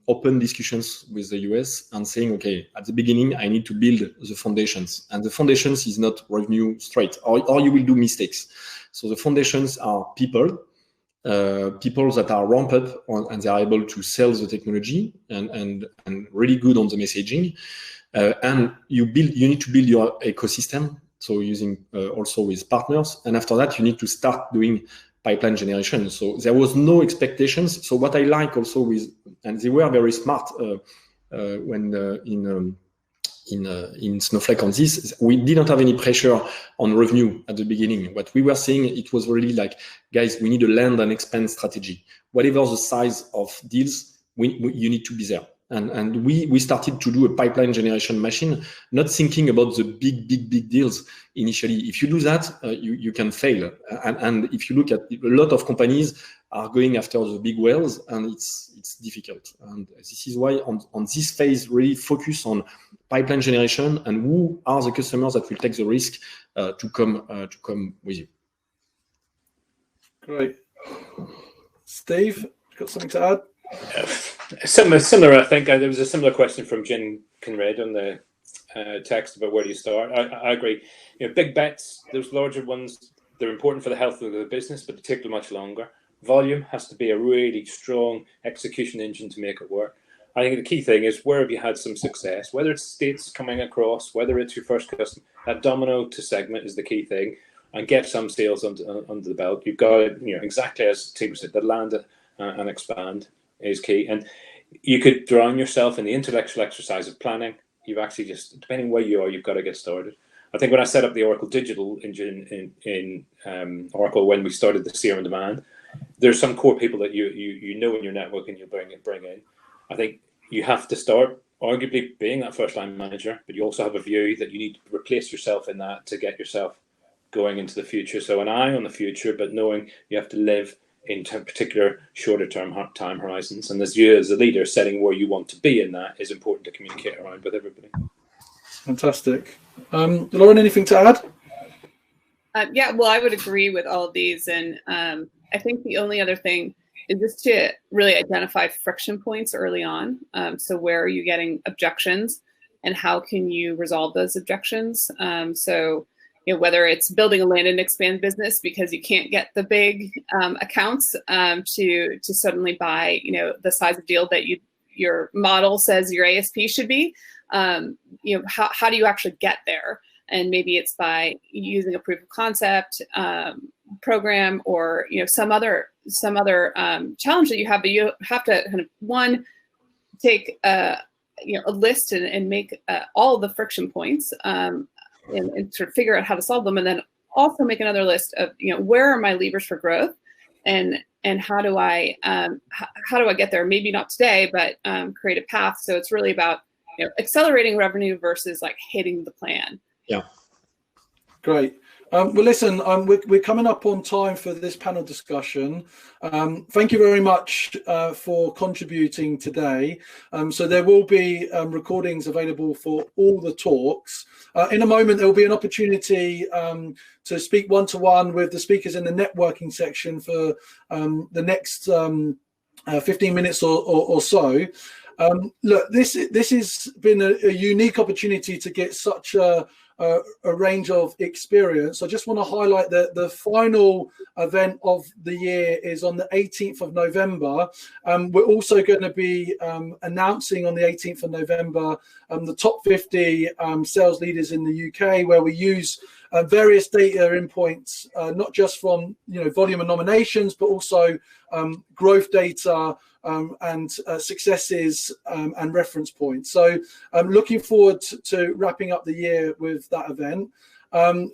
open discussions with the US and saying, okay, at the beginning, I need to build the foundations, and the foundations is not revenue straight, or you will do mistakes. So the foundations are people that are ramped up and they are able to sell the technology and really good on the messaging. And you need to build your ecosystem. So using also with partners. And after that, you need to start doing pipeline generation. So there was no expectations. So what I like also with, and they were very smart when in Snowflake on this, we didn't have any pressure on revenue at the beginning. What we were saying, it was really like, guys, we need a land and expand strategy. Whatever the size of deals, you need to be there. And we started to do a pipeline generation machine, not thinking about the big deals initially. If you do that, you can fail. And if you look at a lot of companies are going after the big whales, and it's difficult. And this is why on this phase, really focus on pipeline generation and who are the customers that will take the risk to come with you. Great. Steve, got something to add? Similar. I think there was a similar question from Jen Conrad on the text about where do you start. I agree. You know, big bets, those larger ones, they're important for the health of the business, but they take much longer. Volume has to be a really strong execution engine to make it work. I think the key thing is, where have you had some success? Whether it's states coming across, whether it's your first customer, that domino to segment is the key thing, and get some sales under the belt. You've got, you know, exactly as Thibaut said, the land and expand is key. And you could drown yourself in the intellectual exercise of planning. You've actually just, depending where you are, you've got to get started. I think when I set up the Oracle Digital Engine in Oracle, when we started the CRM Demand, there's some core people that you know in your network and you bring in. I think you have to start arguably being that first line manager, but you also have a view that you need to replace yourself in that to get yourself going into the future. So an eye on the future, but knowing you have to live in particular shorter term time horizons. And as you as a leader, setting where you want to be in that is important to communicate around with everybody. Fantastic. Lauren, anything to add? Yeah, well, I would agree with all of these. And I think the only other thing is just to really identify friction points early on. So where are you getting objections and how can you resolve those objections? So, you know, whether it's building a land and expand business because you can't get the big accounts to suddenly buy, you know, the size of deal that your model says your ASP should be. You know, how do you actually get there? And maybe it's by using a proof of concept program, or, you know, some other challenge that you have. But you have to kind of take a list and make all of the friction points. And sort of figure out how to solve them, and then also make another list of, you know, where are my levers for growth, and how do I get there? Maybe not today, but create a path. So it's really about, you know, accelerating revenue versus like hitting the plan. Yeah. Great. Well, listen, we're coming up on time for this panel discussion. Thank you very much for contributing today. So there will be recordings available for all the talks. In a moment, there will be an opportunity to speak one-to-one with the speakers in the networking section for the next 15 minutes or so. Look, this has been a unique opportunity to get such a range of experience. I just want to highlight that the final event of the year is on the 18th of November. We're also going to be announcing on the 18th of November the top 50 sales leaders in the UK, where we use various data endpoints, not just from volume and nominations, but also growth data and successes and reference points. So I'm looking forward to wrapping up the year with that event.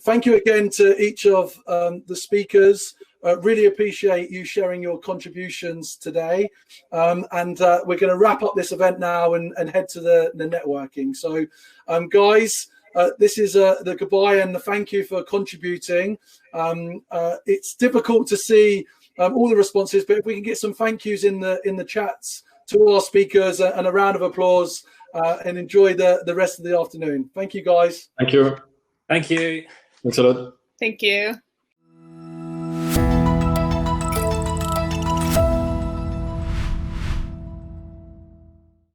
Thank you again to each of the speakers. Really appreciate you sharing your contributions today. And we're going to wrap up this event now and head to the networking. So guys, this is the goodbye and the thank you for contributing. It's difficult to see all the responses, but if we can get some thank yous in the chats to all our speakers and a round of applause, and enjoy the rest of the afternoon. Thank you, guys. Thank you. Thank you. Thanks a lot. Thank you.